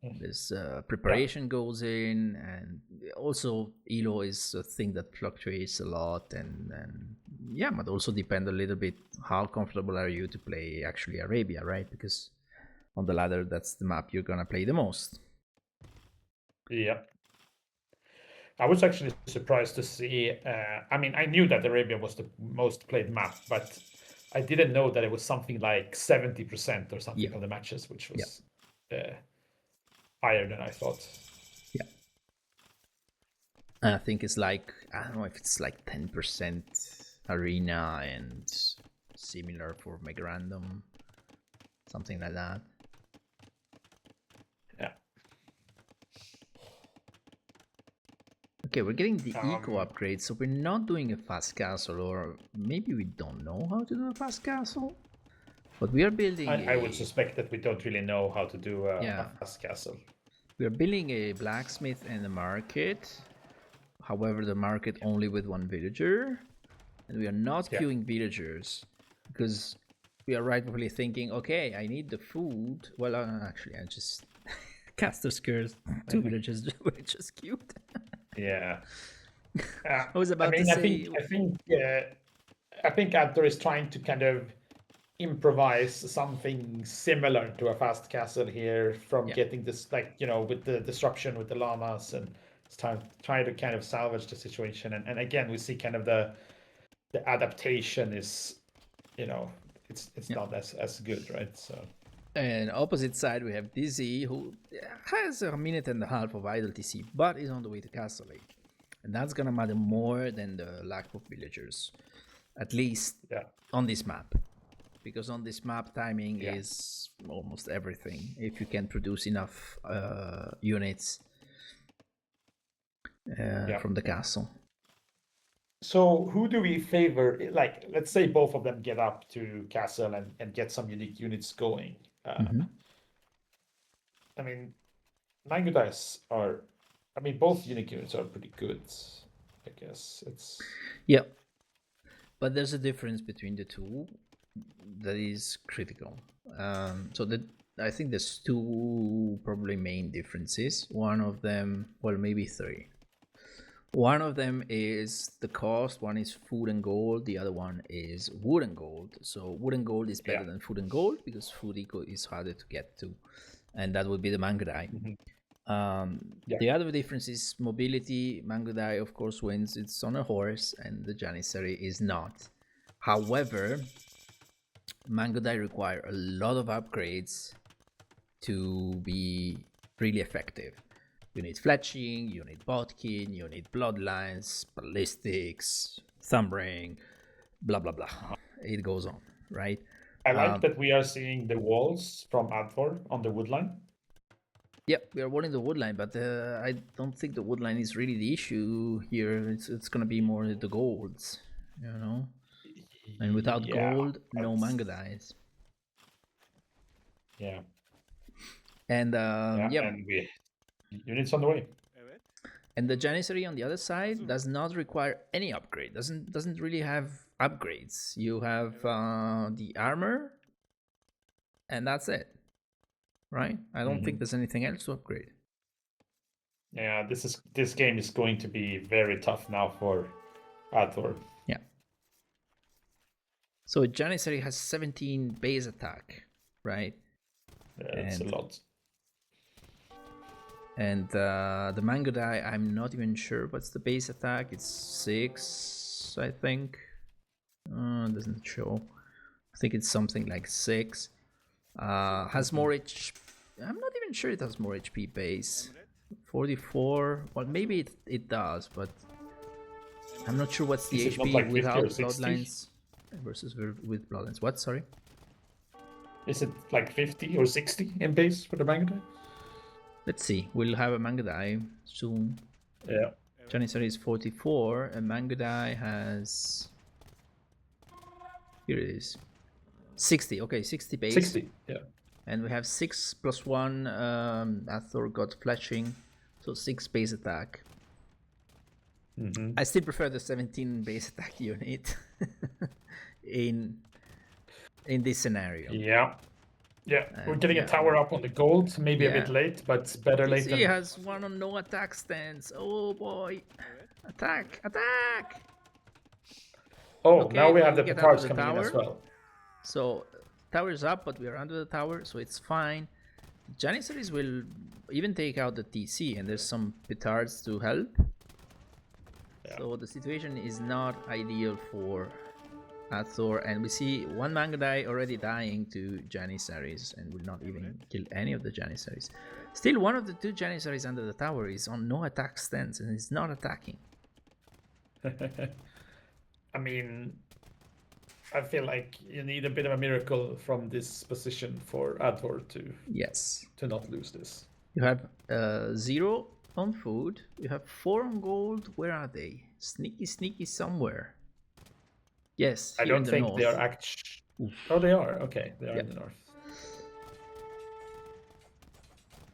[SPEAKER 1] There's preparation goes in, and also elo is a thing that fluctuates a lot, and yeah, but also depend a little bit how comfortable are you to play actually Arabia, right? Because on the ladder, that's the map you're gonna play the most.
[SPEAKER 2] Yeah. I was actually surprised to see, I mean, I knew that Arabia was the most played map, but I didn't know that it was something like 70% or something of the matches, which was higher than I thought.
[SPEAKER 1] Yeah. I think it's like, I don't know if it's like 10% arena and similar for Mega Random, something like that.
[SPEAKER 2] Yeah.
[SPEAKER 1] Okay, we're getting the eco upgrade, so we're not doing a fast castle, or maybe we don't know how to do a fast castle, but we are building
[SPEAKER 2] I would suspect that we don't really know how to do a fast castle.
[SPEAKER 1] We are building a blacksmith and a market. However, the market only with one villager, and we are not queuing villagers because we are rightfully thinking, okay, I need the food. Well, actually, I just caster's curse. 2 villagers were just queued.
[SPEAKER 2] Yeah.
[SPEAKER 1] I was about to say.
[SPEAKER 2] I think adthor is trying to kind of improvise something similar to a fast castle here from getting this, like, you know, with the disruption with the llamas, and it's trying to kind of salvage the situation. And again, we see kind of the adaptation is, you know, it's not as good, right? So.
[SPEAKER 1] And opposite side, we have Dizzy, who has a minute and a half of idle TC, but is on the way to Castle Lake. And that's gonna matter more than the lack of villagers, at least on this map. Because on this map, timing is almost everything. If you can produce enough units, from the castle.
[SPEAKER 2] So who do we favor? Like, let's say both of them get up to castle and get some unique units going. I mean, Mango Dice are, I mean, both unique units are pretty good. I guess it's.
[SPEAKER 1] Yeah, but there's a difference between the two that is critical. So I think there's two probably main differences. One of them, well, maybe three. One of them is the cost. One is food and gold. The other one is wood and gold. So wood and gold is better than food and gold because food is harder to get to, and that would be the Mango Die. The other difference is mobility. Mango Die, of course, wins. It's on a horse, and the Janissary is not. However, Mango Die require a lot of upgrades to be really effective. You need fletching, you need bodkin, you need bloodlines, ballistics, thumbring, blah blah blah. It goes on, right?
[SPEAKER 2] I like that we are seeing the walls from adthor on the woodline.
[SPEAKER 1] Yeah, we are walling the woodline, but I don't think the woodline is really the issue here. It's gonna be more the golds, you know. And without gold, no Mango Dies.
[SPEAKER 2] Yeah.
[SPEAKER 1] And
[SPEAKER 2] and we units on the way.
[SPEAKER 1] And the Janissary on the other side does not require any upgrade. Doesn't really have upgrades. You have the armor, and that's it, right? I don't think there's anything else to upgrade.
[SPEAKER 2] Yeah, this game is going to be very tough now for adthor.
[SPEAKER 1] Yeah. So Janissary has 17 base attack, right?
[SPEAKER 2] Yeah, that's a lot.
[SPEAKER 1] And the Mango Die, I'm not even sure what's the base attack. It's 6, I think. It doesn't show. I think it's something like 6. Has more HP. I'm not even sure it has more HP base. 44. Well, maybe it does, but I'm not sure what's the HP like without bloodlines versus with bloodlines. What? Sorry.
[SPEAKER 2] Is it like 50 or 60 in base for the Mango Die?
[SPEAKER 1] Let's see. We'll have a Mango Die soon.
[SPEAKER 2] Yeah.
[SPEAKER 1] Janissary is 44, and Mango Die has. Here it is. 60. Okay, 60 base.
[SPEAKER 2] 60. Yeah.
[SPEAKER 1] And we have 6 plus 1. Adthor got fletching, so 6 base attack. I still prefer the 17 base attack unit in this scenario.
[SPEAKER 2] Yeah. Yeah, we're getting a tower up on the gold, maybe a bit late, but better late than...
[SPEAKER 1] He has one on no attack stance. Oh boy. Attack! Attack!
[SPEAKER 2] Oh, okay, now we have the petards coming in as well.
[SPEAKER 1] So, tower's up, but we are under the tower, so it's fine. Janissaries will even take out the TC, and there's some petards to help. Yeah. So the situation is not ideal for adthor, and we see one Mango Die already dying to Janissaries and will not even kill any of the Janissaries. Still, one of the 2 Janissaries under the tower is on no attack stance and is not attacking.
[SPEAKER 2] I mean, I feel like you need a bit of a miracle from this position for adthor to not lose this.
[SPEAKER 1] You have 0 on food. You have 4 on gold. Where are they? Sneaky somewhere. Yes,
[SPEAKER 2] I don't think they are actually. Oh, they are. Okay, they are in the north.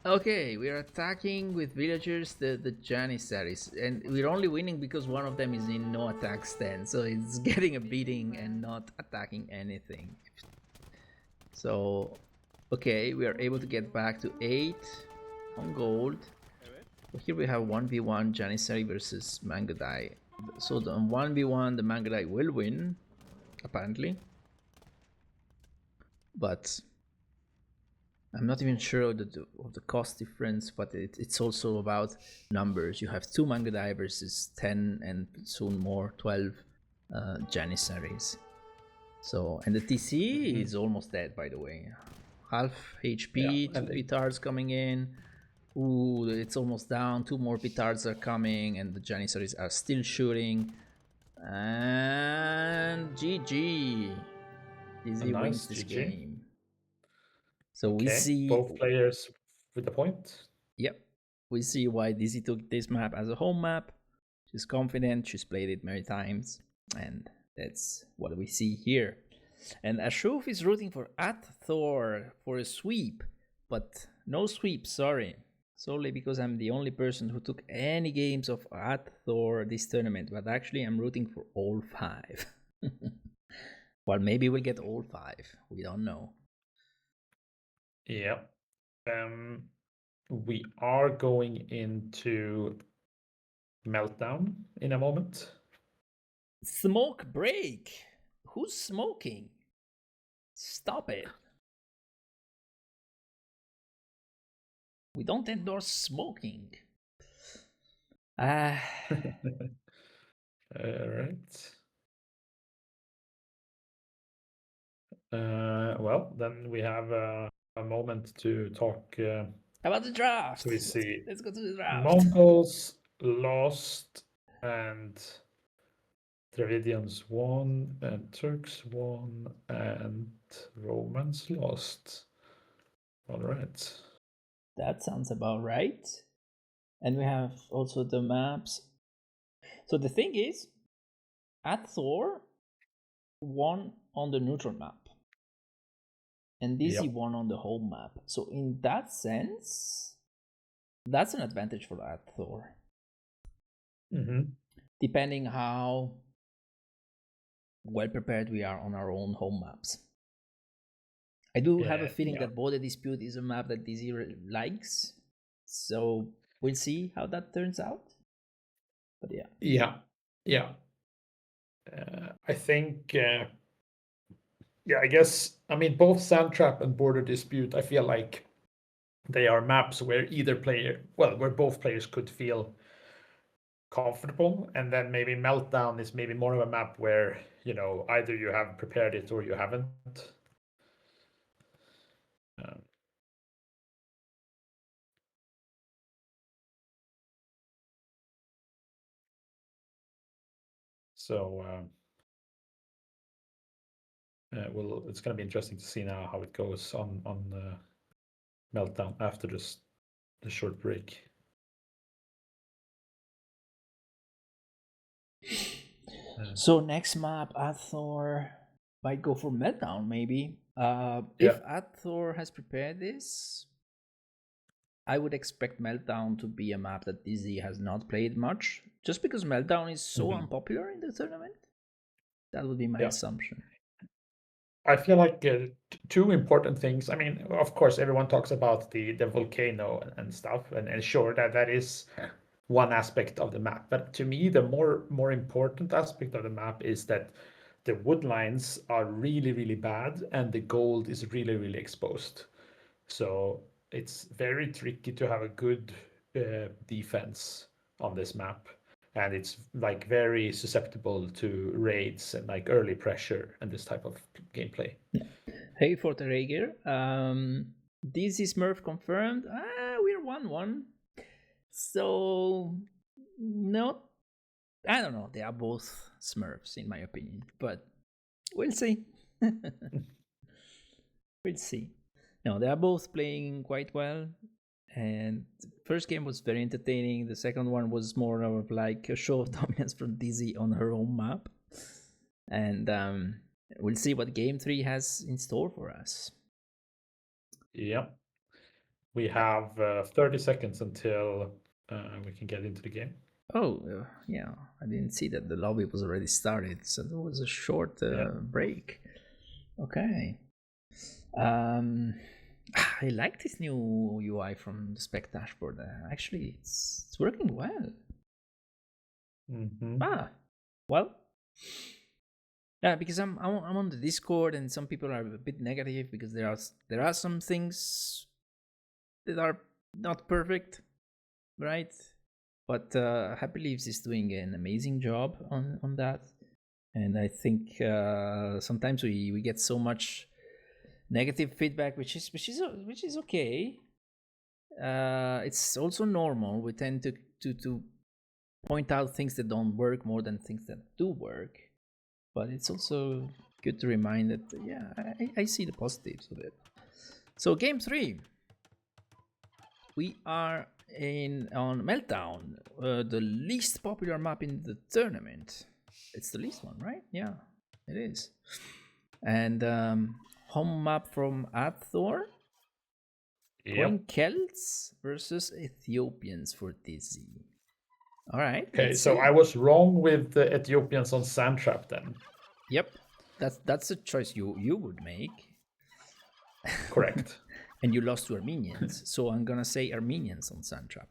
[SPEAKER 1] Okay, we are attacking with villagers the Janissaries, and we're only winning because one of them is in no attack stance, so it's getting a beating and not attacking anything. So, okay, we are able to get back to 8 on gold. So here we have 1v1 Janissary versus Mango Die. So on 1v1 the Mango Die will win, apparently. But I'm not even sure of the cost difference, but it's also about numbers. You have 2 Mango Die versus 10 and soon more 12 Janissaries. So, and the TC is almost dead, by the way. Half HP, 2 petards coming in. Ooh, it's almost down. 2 more petards are coming, and the Janissaries are still shooting. And GG. Easy wins this game. So we see
[SPEAKER 2] both players with the point.
[SPEAKER 1] Yep. we see why Dizzy took this map as a home map. She's confident, she's played it many times, and that's what we see here. And Ashuf is rooting for adthor for a sweep, but no sweep, sorry. Solely because I'm the only person who took any games of adthor this tournament, but actually I'm rooting for all 5. Well, maybe we'll get all 5, we don't know.
[SPEAKER 2] Yeah. We are going into Meltdown in a moment.
[SPEAKER 1] Smoke break! Who's smoking? Stop it. We don't endorse smoking.
[SPEAKER 2] All right. Well, then we have a moment to talk.
[SPEAKER 1] About the draft.
[SPEAKER 2] So we see
[SPEAKER 1] Let's go to the draft.
[SPEAKER 2] Mongols lost and Dravidians won and Turks won and Romans lost. All right.
[SPEAKER 1] That sounds about right. And we have also the maps. So the thing is, adthor won on the neutral map. And Dizzy won on the home map. So in that sense, that's an advantage for adthor. Depending how well prepared we are on our own home maps. I do have a feeling that Border Dispute is a map that Dizzy likes. So we'll see how that turns out. But yeah.
[SPEAKER 2] Yeah. I think, I guess, I mean, both Sandtrap and Border Dispute, I feel like they are maps where where both players could feel comfortable, and then maybe Meltdown is maybe more of a map where, either you have prepared it or you haven't. It's going to be interesting to see now how it goes on Meltdown after the short break.
[SPEAKER 1] So next map, adthor might go for Meltdown, maybe. If adthor has prepared this, I would expect Meltdown to be a map that Dizzy has not played much, just because Meltdown is so unpopular in the tournament. That would be my assumption.
[SPEAKER 2] I feel like two important things. I mean, of course, everyone talks about the volcano and stuff, and sure that is one aspect of the map. But to me, the more important aspect of the map is that the wood lines are really, really bad, and the gold is really, really exposed. So it's very tricky to have a good defense on this map, and it's like very susceptible to raids and like early pressure and this type of gameplay.
[SPEAKER 1] Hey, Fortereger. This is Smurf confirmed. We're 1-1. So, no, I don't know. They are both Smurfs, in my opinion. But we'll see. We'll see. No, they are both playing quite well. And the first game was very entertaining. The second one was more of like a show of dominance from Dizzy on her own map. And we'll see what game 3 has in store for us.
[SPEAKER 2] Yeah. We have 30 seconds until we can get into the game.
[SPEAKER 1] Oh, yeah. I didn't see that the lobby was already started. So there was a short break. Okay. I like this new UI from the spec dashboard. Actually, it's working well. Well, yeah, because I'm on the Discord, and some people are a bit negative because there are some things that are not perfect, right? But Happy Leaves is doing an amazing job on that, and I think sometimes we get so much negative feedback, which is okay. It's also normal. We tend to point out things that don't work more than things that do work, but it's also good to remind that I see the positives of it. So game 3, we are on Meltdown, the least popular map in the tournament. It's the least one, right? Yeah, it is. And home map from adthor. Going Celts versus Ethiopians for Dizzy. All right.
[SPEAKER 2] Okay, so I was wrong with the Ethiopians on Sandtrap then.
[SPEAKER 1] Yep, that's a choice you would make.
[SPEAKER 2] Correct.
[SPEAKER 1] And you lost to Armenians, so I'm gonna say Armenians on Sandtrap.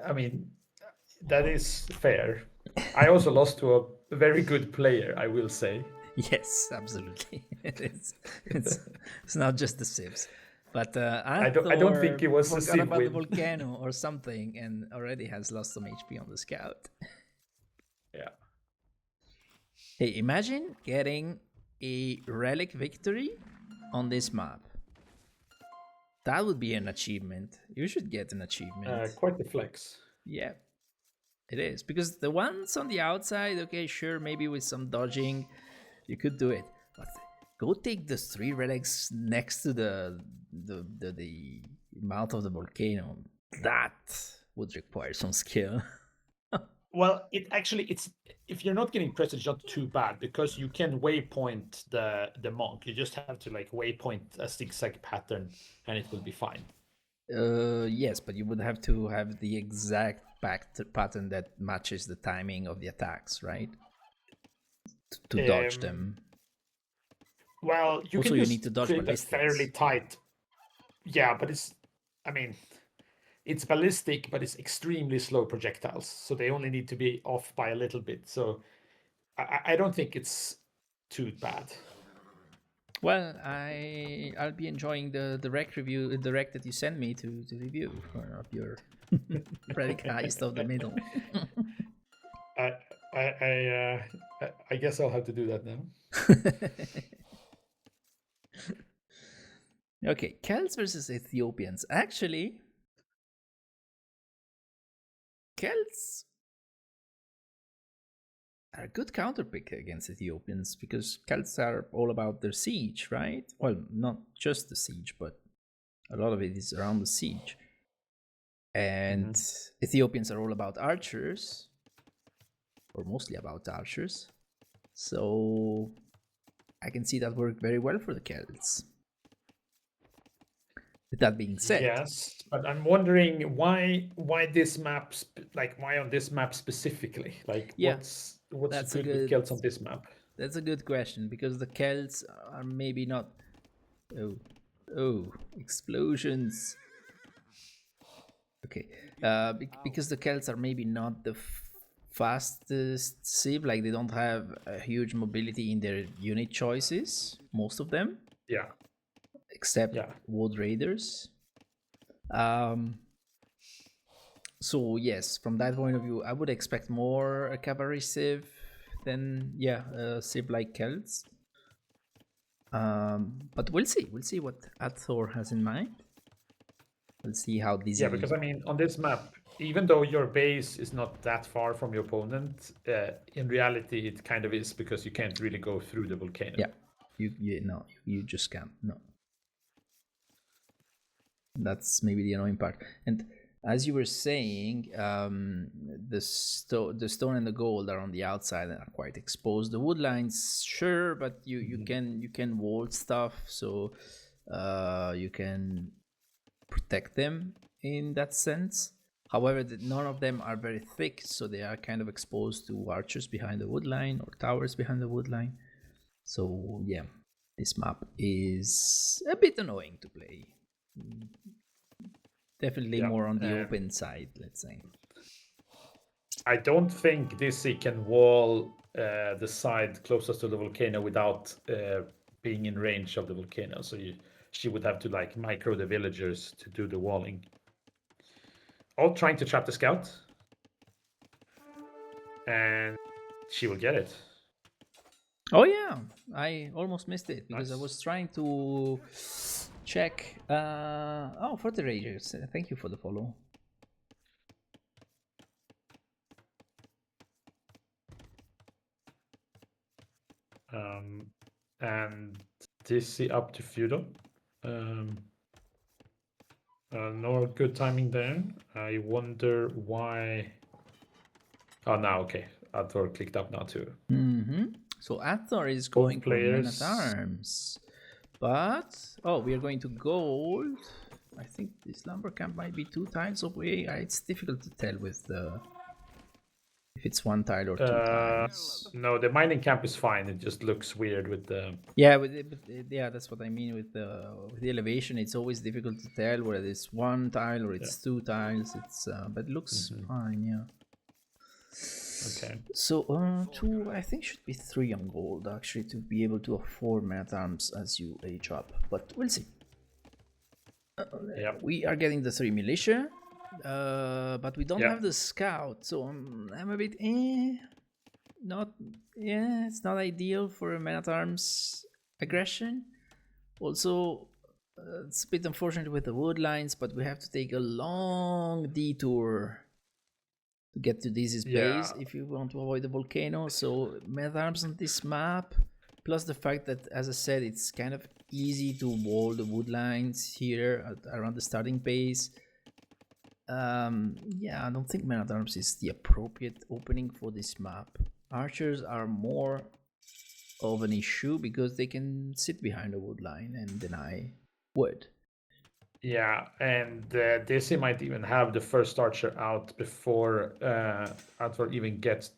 [SPEAKER 2] I mean, that is fair. I also lost to a very good player, I will say.
[SPEAKER 1] Yes, absolutely. It's not just the Civs. But
[SPEAKER 2] I don't think it was a
[SPEAKER 1] forgot
[SPEAKER 2] Civ
[SPEAKER 1] about the
[SPEAKER 2] win.
[SPEAKER 1] volcano or something and already has lost some HP on the scout.
[SPEAKER 2] Yeah.
[SPEAKER 1] Hey, imagine getting a relic victory on this map. That would be an achievement. You should get an achievement.
[SPEAKER 2] Quite the flex.
[SPEAKER 1] Yeah, it is. Because the ones on the outside, okay, sure, maybe with some dodging, you could do it. But go take the 3 relics next to the mouth of the volcano. That would require some skill.
[SPEAKER 2] Well, it's if you're not getting pressed, it's not too bad because you can waypoint the monk. You just have to like waypoint a zigzag pattern, and it will be fine.
[SPEAKER 1] Yes, but you would have to have the exact pattern that matches the timing of the attacks, right? To dodge them.
[SPEAKER 2] Well, you
[SPEAKER 1] also,
[SPEAKER 2] can
[SPEAKER 1] you
[SPEAKER 2] just
[SPEAKER 1] need to dodge
[SPEAKER 2] create a fairly tight. Yeah, but it's ballistic, but it's extremely slow projectiles, so they only need to be off by a little bit. So I don't think it's too bad.
[SPEAKER 1] Well, I'll be enjoying the direct review, direct that you send me to review of your relic heist of the middle.
[SPEAKER 2] I guess I'll have to do that now.
[SPEAKER 1] Okay, Celts versus Ethiopians. Actually, Celts are a good counterpick against Ethiopians because Celts are all about their siege, right? Well, not just the siege, but a lot of it is around the siege. And Ethiopians are all about archers, or mostly about archers. So I can see that work very well for the Celts. With that being said,
[SPEAKER 2] yes, but I'm wondering why this map, why on this map specifically? Like,
[SPEAKER 1] yeah,
[SPEAKER 2] what's good with Celts on this map?
[SPEAKER 1] That's a good question because the Celts are maybe not. Oh, explosions. Okay, because the Celts are maybe not the fastest civ. Like they don't have a huge mobility in their unit choices. Most of them.
[SPEAKER 2] Yeah.
[SPEAKER 1] Except Wood Raiders. So yes, from that point of view, I would expect more a cavalry civ than a civ like Celts. But we'll see. We'll see what adthor has in mind. We'll see how these.
[SPEAKER 2] Yeah, because I mean, on this map, even though your base is not that far from your opponent, in reality, it kind of is because you can't really go through the volcano.
[SPEAKER 1] Yeah, you just can't. No. That's maybe the annoying part. And as you were saying, the stone and the gold are on the outside and are quite exposed. The wood lines, sure, but you can wall stuff, so you can protect them in that sense. However, none of them are very thick, so they are kind of exposed to archers behind the wood line or towers behind the wood line. So yeah, this map is a bit annoying to play. Definitely more on the open side, let's say.
[SPEAKER 2] I don't think Dizzy can wall the side closest to the volcano without being in range of the volcano. So she would have to like micro the villagers to do the walling. All trying to trap the scout. And she will get it.
[SPEAKER 1] Oh yeah, I almost missed it because I was trying to check. For the Ragers, thank you for the follow.
[SPEAKER 2] And Dizzy up to feudal. No good timing there. I wonder why. Oh, now okay. adthor clicked up now too.
[SPEAKER 1] So adthor is
[SPEAKER 2] Both
[SPEAKER 1] going for men at
[SPEAKER 2] players.
[SPEAKER 1] arms, but we are going to gold. I think this lumber camp might be 2 tiles away. It's difficult to tell with the if it's 1 tile or 2 tiles.
[SPEAKER 2] No, the mining camp is fine. It just looks weird with the.
[SPEAKER 1] Yeah, yeah, that's what I mean with the elevation. It's always difficult to tell whether it's 1 tile or it's 2 tiles. It's but it looks fine. Yeah.
[SPEAKER 2] Okay.
[SPEAKER 1] So 2, I think should be 3 on gold actually to be able to afford men at arms as you age up. But we'll see. We are getting the 3 militia, but we don't have the scout, so I'm a bit it's not ideal for a man at arms aggression. Also, it's a bit unfortunate with the wood lines, but we have to take a long detour to get to this base if you want to avoid the volcano. So man at arms on this map, plus the fact that, as I said, it's kind of easy to wall the wood lines here around the starting base. I don't think man at arms is the appropriate opening for this map. Archers are more of an issue because they can sit behind a wood line and deny wood.
[SPEAKER 2] Yeah, and Dizzy might even have the first archer out before adthor even gets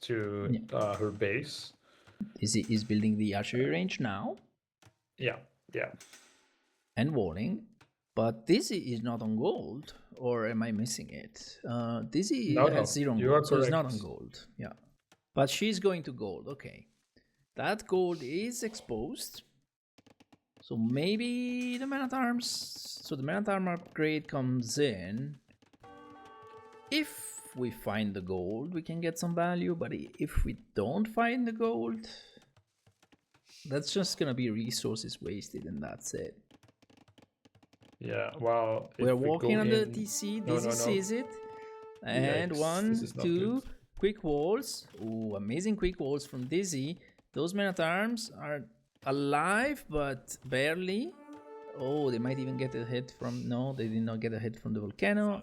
[SPEAKER 2] to her base.
[SPEAKER 1] Dizzy is building the archery range now.
[SPEAKER 2] Yeah.
[SPEAKER 1] And walling, but Dizzy is not on gold, or am I missing it? Dizzy has 0 on gold, so it's not on gold. Yeah, but she's going to gold. Okay, that gold is exposed. So maybe the man at arms. So the man at arms upgrade comes in. If we find the gold, we can get some value. But if we don't find the gold, that's just gonna be resources wasted, and that's it.
[SPEAKER 2] Yeah, well,
[SPEAKER 1] we're walking on the TC. Dizzy sees it, and 1, 2 quick walls. Ooh, amazing quick walls from Dizzy. Those men at arms are alive, but barely. Oh, they might even get a hit from. No, they did not get a hit from the volcano.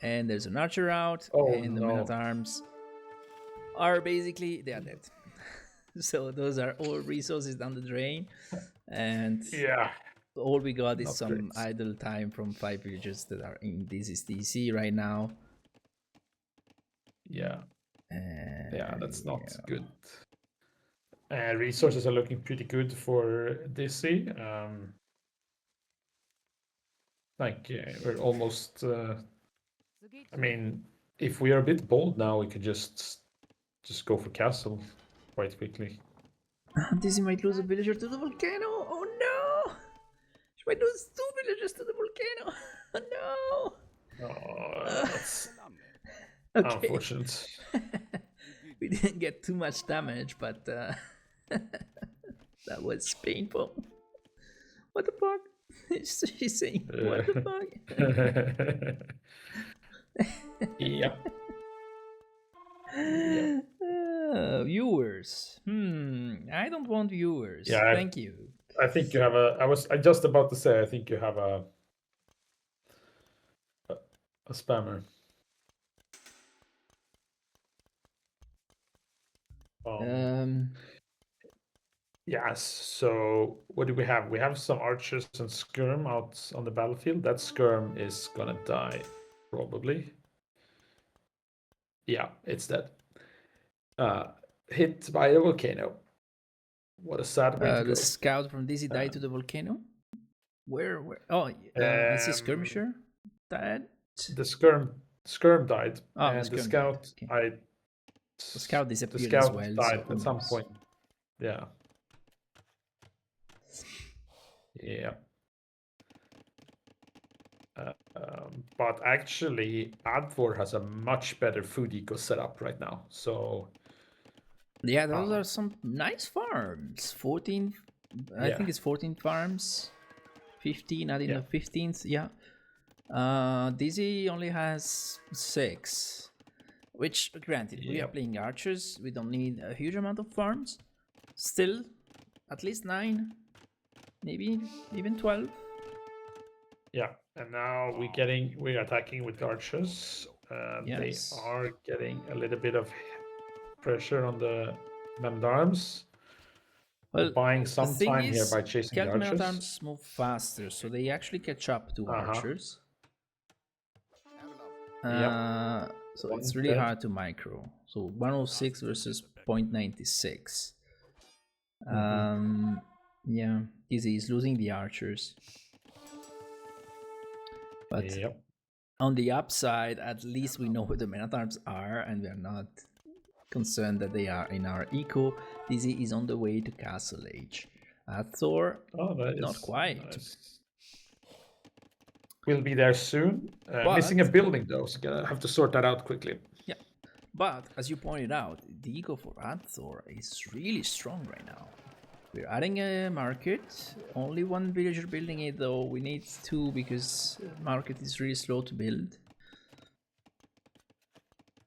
[SPEAKER 1] And there's an archer out, and the men at arms are basically they are dead. So those are all resources down the drain, and all we got is some idle time from 5 villagers that are in Dizzy's DC right now.
[SPEAKER 2] Yeah, that's not good. Resources are looking pretty good for Dizzy. We're almost. I mean, if we are a bit bold now, we could just go for castle quite quickly.
[SPEAKER 1] Dizzy might lose a villager to the volcano. Oh no! She might lose 2 villagers to the volcano. Oh
[SPEAKER 2] no! Oh, that's unfortunate.
[SPEAKER 1] We didn't get too much damage, but that was painful. What the fuck? She's saying, what the fuck?
[SPEAKER 2] Yep.
[SPEAKER 1] Viewers. I don't want viewers.
[SPEAKER 2] Yeah,
[SPEAKER 1] thank you.
[SPEAKER 2] I think you have a. I was just about to say. I think you have a spammer. Yes. So what do we have? We have some archers and skirm out on the battlefield. That skirm is gonna die, probably. Yeah, it's dead. Hit by the volcano. What a sad way to go.
[SPEAKER 1] The scout from Dizzy died to the volcano. Where? Oh, I see skirmisher died.
[SPEAKER 2] The skirm died, and
[SPEAKER 1] the
[SPEAKER 2] scout
[SPEAKER 1] died. The scout disappeared.
[SPEAKER 2] The scout
[SPEAKER 1] as well,
[SPEAKER 2] died
[SPEAKER 1] so
[SPEAKER 2] at some point. Yeah. Yeah. But actually, adthor has a much better food eco setup right now. So.
[SPEAKER 1] Yeah, those are some nice farms. 14, I think it's 14 farms. 15, not in the 15th. Yeah. Dizzy only has 6. Which, granted, we are playing archers. We don't need a huge amount of farms. Still, at least 9. Maybe even 12.
[SPEAKER 2] Yeah. And now we're attacking with archers.
[SPEAKER 1] Yes.
[SPEAKER 2] They are getting a little bit of pressure on the men-at-arms.
[SPEAKER 1] Well,
[SPEAKER 2] Buying
[SPEAKER 1] the
[SPEAKER 2] some
[SPEAKER 1] thing
[SPEAKER 2] time here
[SPEAKER 1] is,
[SPEAKER 2] by chasing the
[SPEAKER 1] Celt
[SPEAKER 2] archers.
[SPEAKER 1] Men-at-Arms move faster, so they actually catch up to archers.
[SPEAKER 2] Yep.
[SPEAKER 1] So
[SPEAKER 2] One
[SPEAKER 1] it's really
[SPEAKER 2] dead.
[SPEAKER 1] hard to micro. So 106 versus 0.96. Yeah, Dizzy is losing the archers. But
[SPEAKER 2] Yep.
[SPEAKER 1] on the upside, at least we know where the men-at-arms are, and we're not concerned that they are in our eco. Dizzy is on the way to Castle Age. Thor, not quite.
[SPEAKER 2] Nice. We'll be there soon. Missing a building though, so gonna have to sort that out quickly.
[SPEAKER 1] Yeah, but as you pointed out, the eco for adthor is really strong right now. We're adding a market. Only one villager building it though. We need two because market is really slow to build.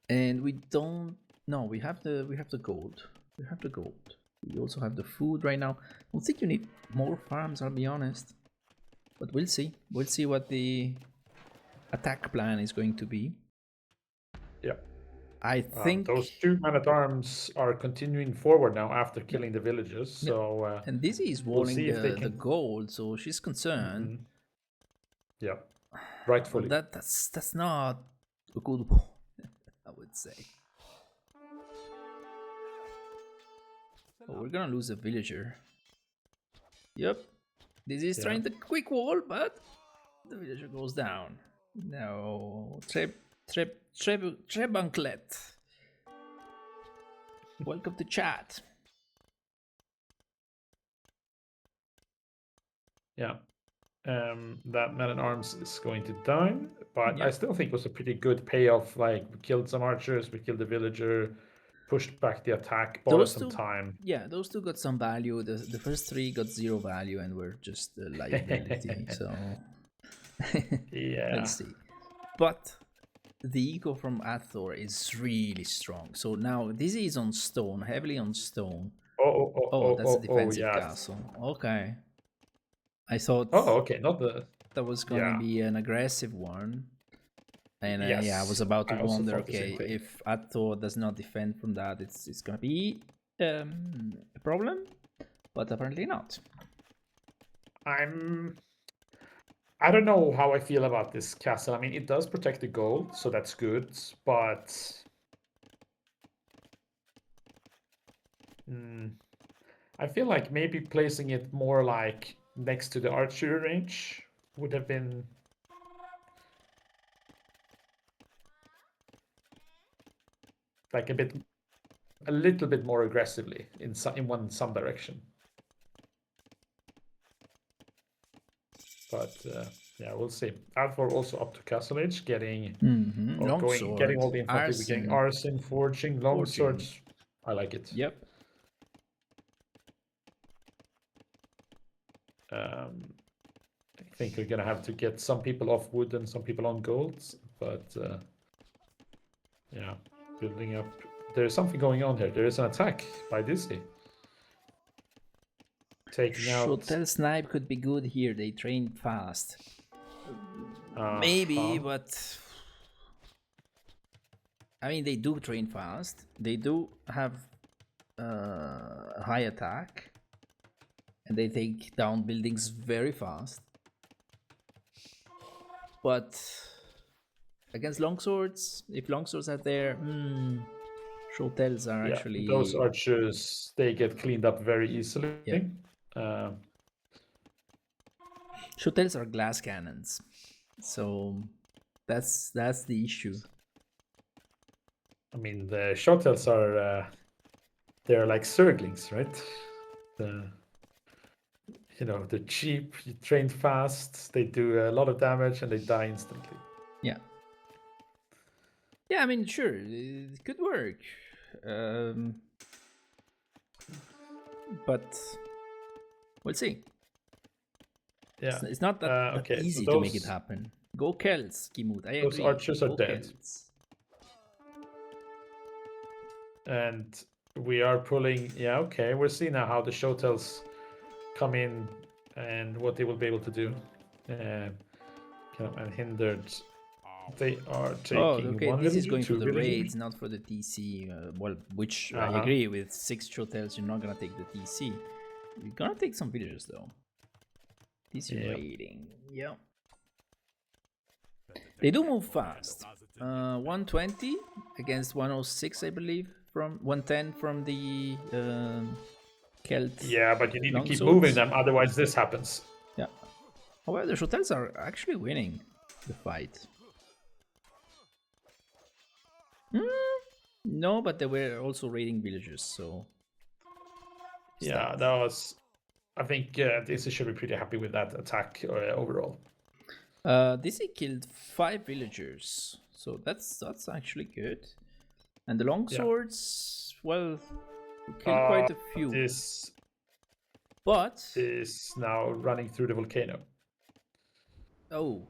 [SPEAKER 1] And we don't. No, we have the gold. We have the gold. We also have the food right now. I don't think you need more farms. I'll be honest. But we'll see. We'll see what the attack plan is going to be.
[SPEAKER 2] Yeah.
[SPEAKER 1] I think
[SPEAKER 2] those two men-at-arms are continuing forward now after killing the villagers. So
[SPEAKER 1] and Dizzy is walling the gold, so she's concerned.
[SPEAKER 2] Yeah, rightfully.
[SPEAKER 1] That's not a good one, I would say. Oh, we're gonna lose a villager. Yep. Dizzy is trying the quick wall, but the villager goes down. No, Trebunclet. Welcome to chat.
[SPEAKER 2] Yeah. That man-at-arms is going to die, but I still think it was a pretty good payoff. Like, we killed some archers, we killed the villager, pushed back the attack, bought us some time.
[SPEAKER 1] Yeah, those two got some value. The first three got zero value and were just a liability. So
[SPEAKER 2] yeah,
[SPEAKER 1] let's see. But the eco from adthor is really strong. So now this is on stone, heavily on stone. Oh, that's a defensive castle. Okay. I thought.
[SPEAKER 2] Oh, okay, not the.
[SPEAKER 1] That was going to be an aggressive one. And yeah, I was about to wonder, okay, if adthor does not defend from that, it's going to be a problem, but apparently not.
[SPEAKER 2] I don't know how I feel about this castle. I mean, it does protect the gold, so that's good, but I feel like maybe placing it more like next to the archery range would have been like a little bit more aggressively in some direction. But yeah, we'll see. adthor also up to Castle Age, getting getting all the infantry. We're getting arson, forging, longswords. I like it.
[SPEAKER 1] Yep.
[SPEAKER 2] I think we're gonna have to get some people off wood and some people on gold, but yeah, building up. There's something going on here. There is an attack by Dizzy. Taking out.
[SPEAKER 1] Shotel Snipe could be good here. They train fast. Maybe, but I mean, they do train fast. They do have high attack, and they take down buildings very fast. But against longswords, if longswords are there, Shotels are actually.
[SPEAKER 2] Those archers, they get cleaned up very easily.
[SPEAKER 1] Yeah. Shotels are glass cannons, so that's the issue.
[SPEAKER 2] I mean, the Shotels are they're like Zerglings, right? They're cheap, you train fast, they do a lot of damage, and they die instantly.
[SPEAKER 1] Yeah. Yeah, I mean, sure, it could work. But we'll see.
[SPEAKER 2] Yeah.
[SPEAKER 1] It's not that easy to make it happen. Go Celts, Kimut. I agree.
[SPEAKER 2] Those archers are dead.
[SPEAKER 1] Celts.
[SPEAKER 2] And we are pulling. Yeah, okay. We'll see now how the Shotels come in and what they will be able to do. and hindered. They are taking
[SPEAKER 1] okay,
[SPEAKER 2] one
[SPEAKER 1] this is
[SPEAKER 2] villager,
[SPEAKER 1] going for
[SPEAKER 2] two
[SPEAKER 1] the
[SPEAKER 2] villagers.
[SPEAKER 1] raids, not for the TC. Well, which I agree with. 6 hotels, you're not gonna take the TC. You're gonna take some villagers though. TC raiding, yeah. They do move fast. 120 against 106, I believe, from 110 from the Celt.
[SPEAKER 2] Yeah, but you need to keep
[SPEAKER 1] longswords.
[SPEAKER 2] moving them, otherwise this happens.
[SPEAKER 1] Yeah. However, the hotels are actually winning the fight. No, but they were also raiding villagers, so.
[SPEAKER 2] Yeah, that was. I think DC should be pretty happy with that attack overall.
[SPEAKER 1] DC killed 5 villagers, so that's actually good. And the longswords, well, killed quite a few.
[SPEAKER 2] This
[SPEAKER 1] but
[SPEAKER 2] is now running through the volcano.
[SPEAKER 1] Oh.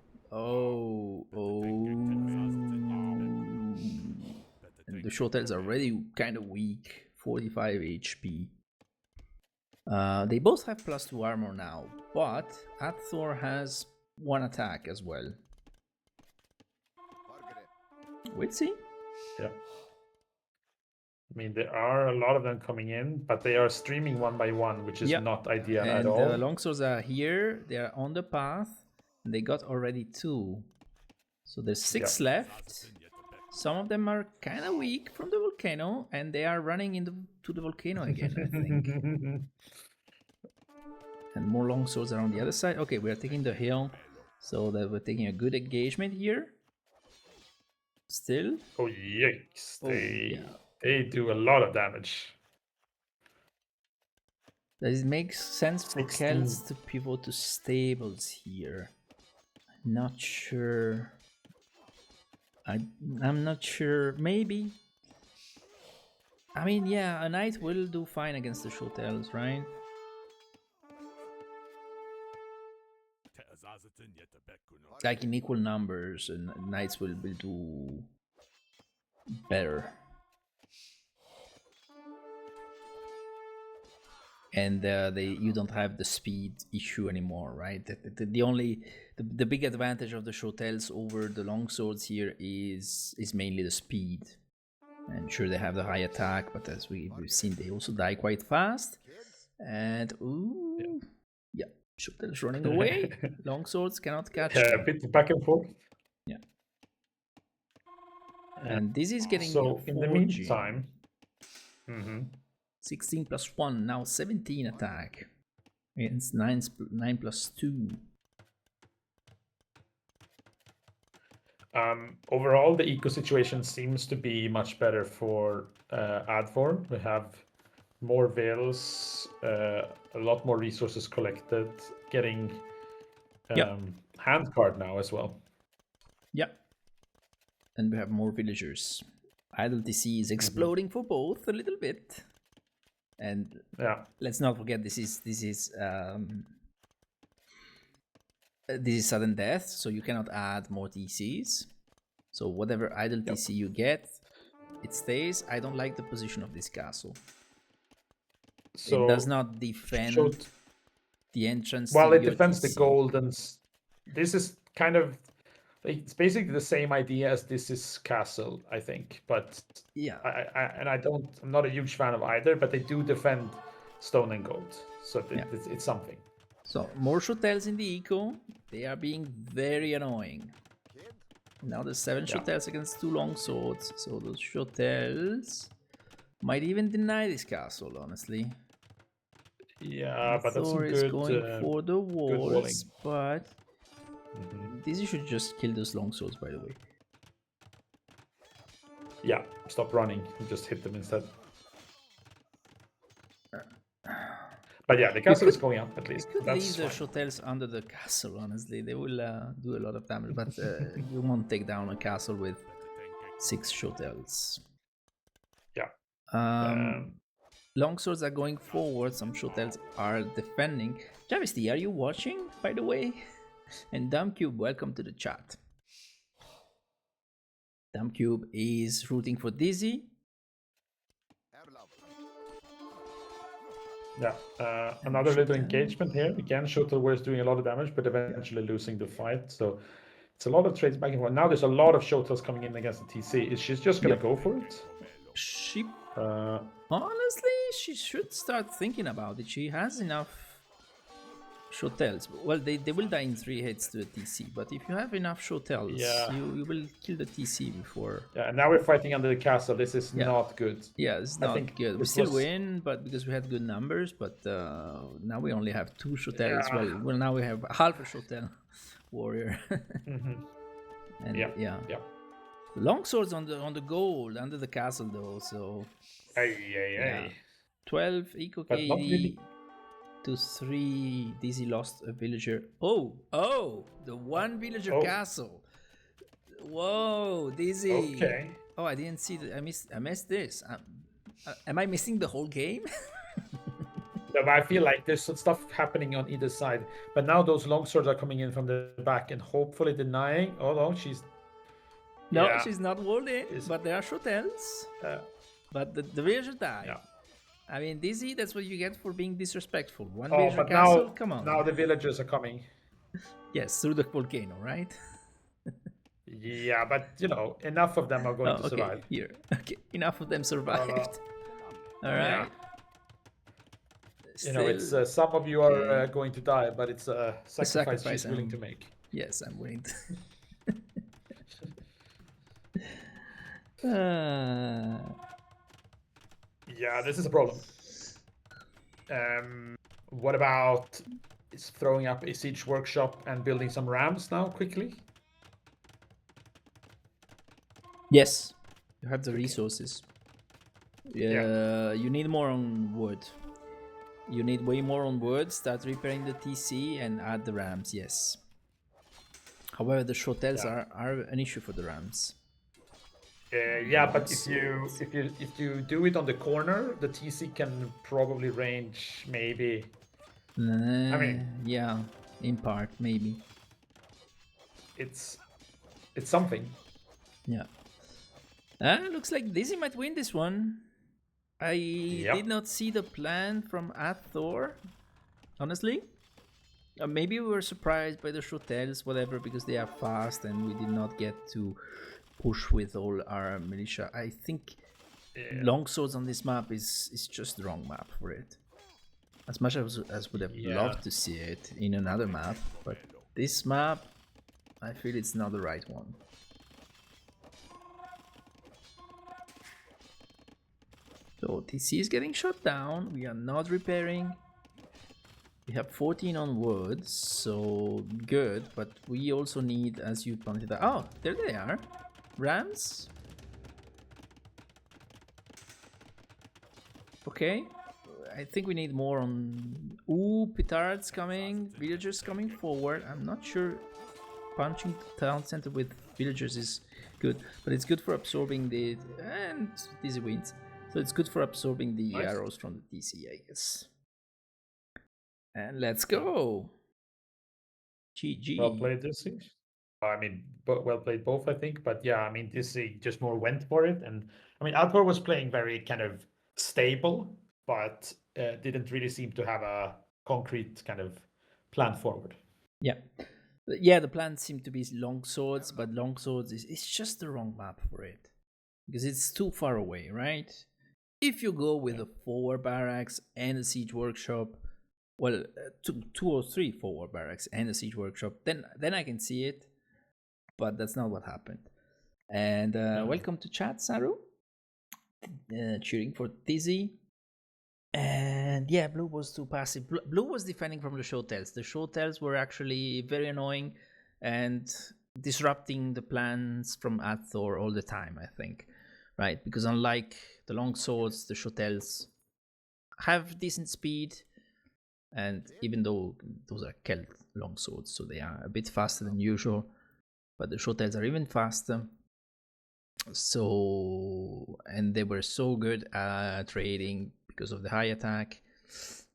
[SPEAKER 1] And the shortels are already kind of weak, 45 HP. They both have +2 armor now, but adthor has 1 attack as well. We'll see.
[SPEAKER 2] Yeah. I mean, there are a lot of them coming in, but they are streaming one by one, which is not ideal at all.
[SPEAKER 1] And the longswords are here. They are on the path. And they got already 2. So there's 6 left. Some of them are kind of weak from the volcano, and they are running into the volcano again, I think. And more longswords are on the other side. Okay, we are taking the hill, so that we're taking a good engagement here. Still.
[SPEAKER 2] Oh yikes! They do a lot of damage.
[SPEAKER 1] Does it make sense for Celts to pivot to stables here? Not sure. I'm not sure. Maybe. I mean, yeah, a knight will do fine against the hotels, right? Like in equal numbers, and knights will do better. And you don't have the speed issue anymore, right? The big advantage of the hotels over the longswords here is mainly the speed. And sure, they have the high attack, but as we've seen, they also die quite fast. And hotels running away. Longswords cannot catch them.
[SPEAKER 2] A bit back and forth.
[SPEAKER 1] Yeah. And this is getting
[SPEAKER 2] so in the meantime.
[SPEAKER 1] 16 + 1, now 17 attack. It's 9 + 2.
[SPEAKER 2] Overall, the eco situation seems to be much better for adthor. We have more veils, a lot more resources collected, getting hand card now as well.
[SPEAKER 1] Yeah. And we have more villagers. Idle TC is exploding for both a little bit. And let's not forget this is sudden death, so you cannot add more TCs. So whatever idle TC you get, it stays. I don't like the position of this castle. So it does not defend the entrance.
[SPEAKER 2] Well, it defends the gold, and this is kind of. It's basically the same idea as this is castle, I think, but I'm not a huge fan of either, but they do defend stone and gold, so it's something.
[SPEAKER 1] So more hotels in the eco, they are being very annoying. Now there's 7 hotels against 2 longswords, so those hotels might even deny this castle, honestly.
[SPEAKER 2] Yeah, but that's some good.
[SPEAKER 1] Is going for the walls, but. This should just kill those longswords, by the way.
[SPEAKER 2] Yeah, stop running and just hit them instead. But yeah, the castle is going up at least.
[SPEAKER 1] You could leave the hotels under the castle, honestly. They will do a lot of damage, but you won't take down a castle with 6 hotels.
[SPEAKER 2] Yeah.
[SPEAKER 1] Longswords are going forward, some hotels are defending. Javisty, are you watching, by the way? And Dumbcube, welcome to the chat. Dumbcube is rooting for Dizzy.
[SPEAKER 2] Yeah, another little engagement here. Again, Shotel was doing a lot of damage, but eventually losing the fight. So It's a lot of trades back and forth. Now there's a lot of show tells coming in against the TC. Is she just gonna go for it?
[SPEAKER 1] She honestly, she should start thinking about it. She has enough shotels. Well, they will die in 3 hits to the TC, but if you have enough shotels, you will kill the TC before.
[SPEAKER 2] Yeah, and now we're fighting under the castle. This is not good.
[SPEAKER 1] Yeah, it's not good. We still win, but because we had good numbers, but now we only have 2 shotels. Yeah. Well, now we have half a shotel warrior. And yeah. Long swords on the gold under the castle though, so 12 eco KD to 3. Dizzy lost a villager. Oh, the 1 villager castle. Whoa, Dizzy.
[SPEAKER 2] Okay.
[SPEAKER 1] Oh, I didn't see that. I missed this. Am I missing the whole game?
[SPEAKER 2] No, but I feel like there's some stuff happening on either side. But now those longswords are coming in from the back and hopefully denying. Oh no, she's
[SPEAKER 1] she's not walled in, but there are shotels. But the villager died.
[SPEAKER 2] Yeah.
[SPEAKER 1] I mean, Dizzy, that's what you get for being disrespectful. 1 villager castle,
[SPEAKER 2] now,
[SPEAKER 1] come on.
[SPEAKER 2] Now the villagers are coming.
[SPEAKER 1] Yes, through the volcano, right?
[SPEAKER 2] Yeah, but enough of them are going to survive.
[SPEAKER 1] Here. Okay, enough of them survived. All right.
[SPEAKER 2] Still, it's some of you are going to die, but it's a sacrifice she's willing to make.
[SPEAKER 1] Yes, I'm willing to.
[SPEAKER 2] Yeah, this is a problem. What about throwing up a siege workshop and building some rams now quickly?
[SPEAKER 1] Yes, you have the resources. You need more on wood. You need way more on wood. Start repairing the TC and add the rams. Yes. However, the shotels are an issue for the rams.
[SPEAKER 2] But if you do it on the corner, the TC can probably range maybe.
[SPEAKER 1] Yeah, in part maybe.
[SPEAKER 2] It's something.
[SPEAKER 1] Yeah. Looks like Dizzy might win this one. I did not see the plan from adthor, honestly. Maybe we were surprised by the shotels, whatever, because they are fast and we did not get to push with all our militia. I think longswords on this map is just the wrong map for it. As much as would have loved to see it in another map, but this map, I feel it's not the right one. So TC is getting shot down. We are not repairing. We have 14 on wood, so good. But we also need, as you pointed out, oh, there they are. Rams. Okay. I think we need more on... Ooh, petards coming. Villagers coming forward. I'm not sure punching the town center with villagers is good. But it's good for absorbing the... And Dizzy wins. So it's good for absorbing the arrows from the DC, I guess. And let's go. GG.
[SPEAKER 2] Well played, DC. I mean, well played both, I think. But yeah, I mean, DC just more went for it. And I mean, adthor was playing very kind of stable, but didn't really seem to have a concrete kind of plan forward.
[SPEAKER 1] Yeah. Yeah, the plan seemed to be longswords, but longswords is just the wrong map for it. Because it's too far away, right? If you go with a forward barracks and a siege workshop, well, 2 or 3 forward barracks and a siege workshop, then I can see it. But that's not what happened. And welcome to chat, Saru. Cheering for Dizzy. And yeah, blue was too passive. Blue was defending from the showtels. The showtels were actually very annoying and disrupting the plans from adthor all the time, I think. Right? Because unlike the longswords, the shotels have decent speed, and even though those are Celt longswords, so they are a bit faster than usual, but the shotels are even faster. So, and they were so good at trading because of the high attack,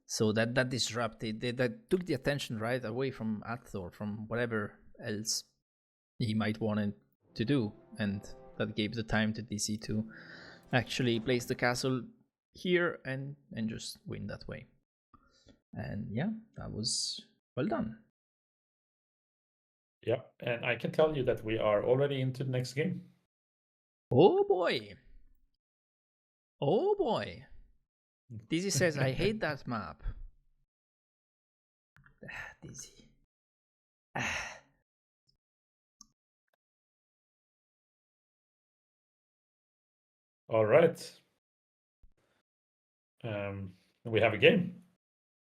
[SPEAKER 1] so that disrupted, that took the attention right away from adthor, from whatever else he might want to do, and that gave the time to DC to actually place the castle here and just win that way. And yeah, that was well done.
[SPEAKER 2] Yeah, and I can tell you that we are already into the next game.
[SPEAKER 1] Oh boy. Oh boy. Dizzy says, I hate that map. Dizzy.
[SPEAKER 2] All right. We have a game.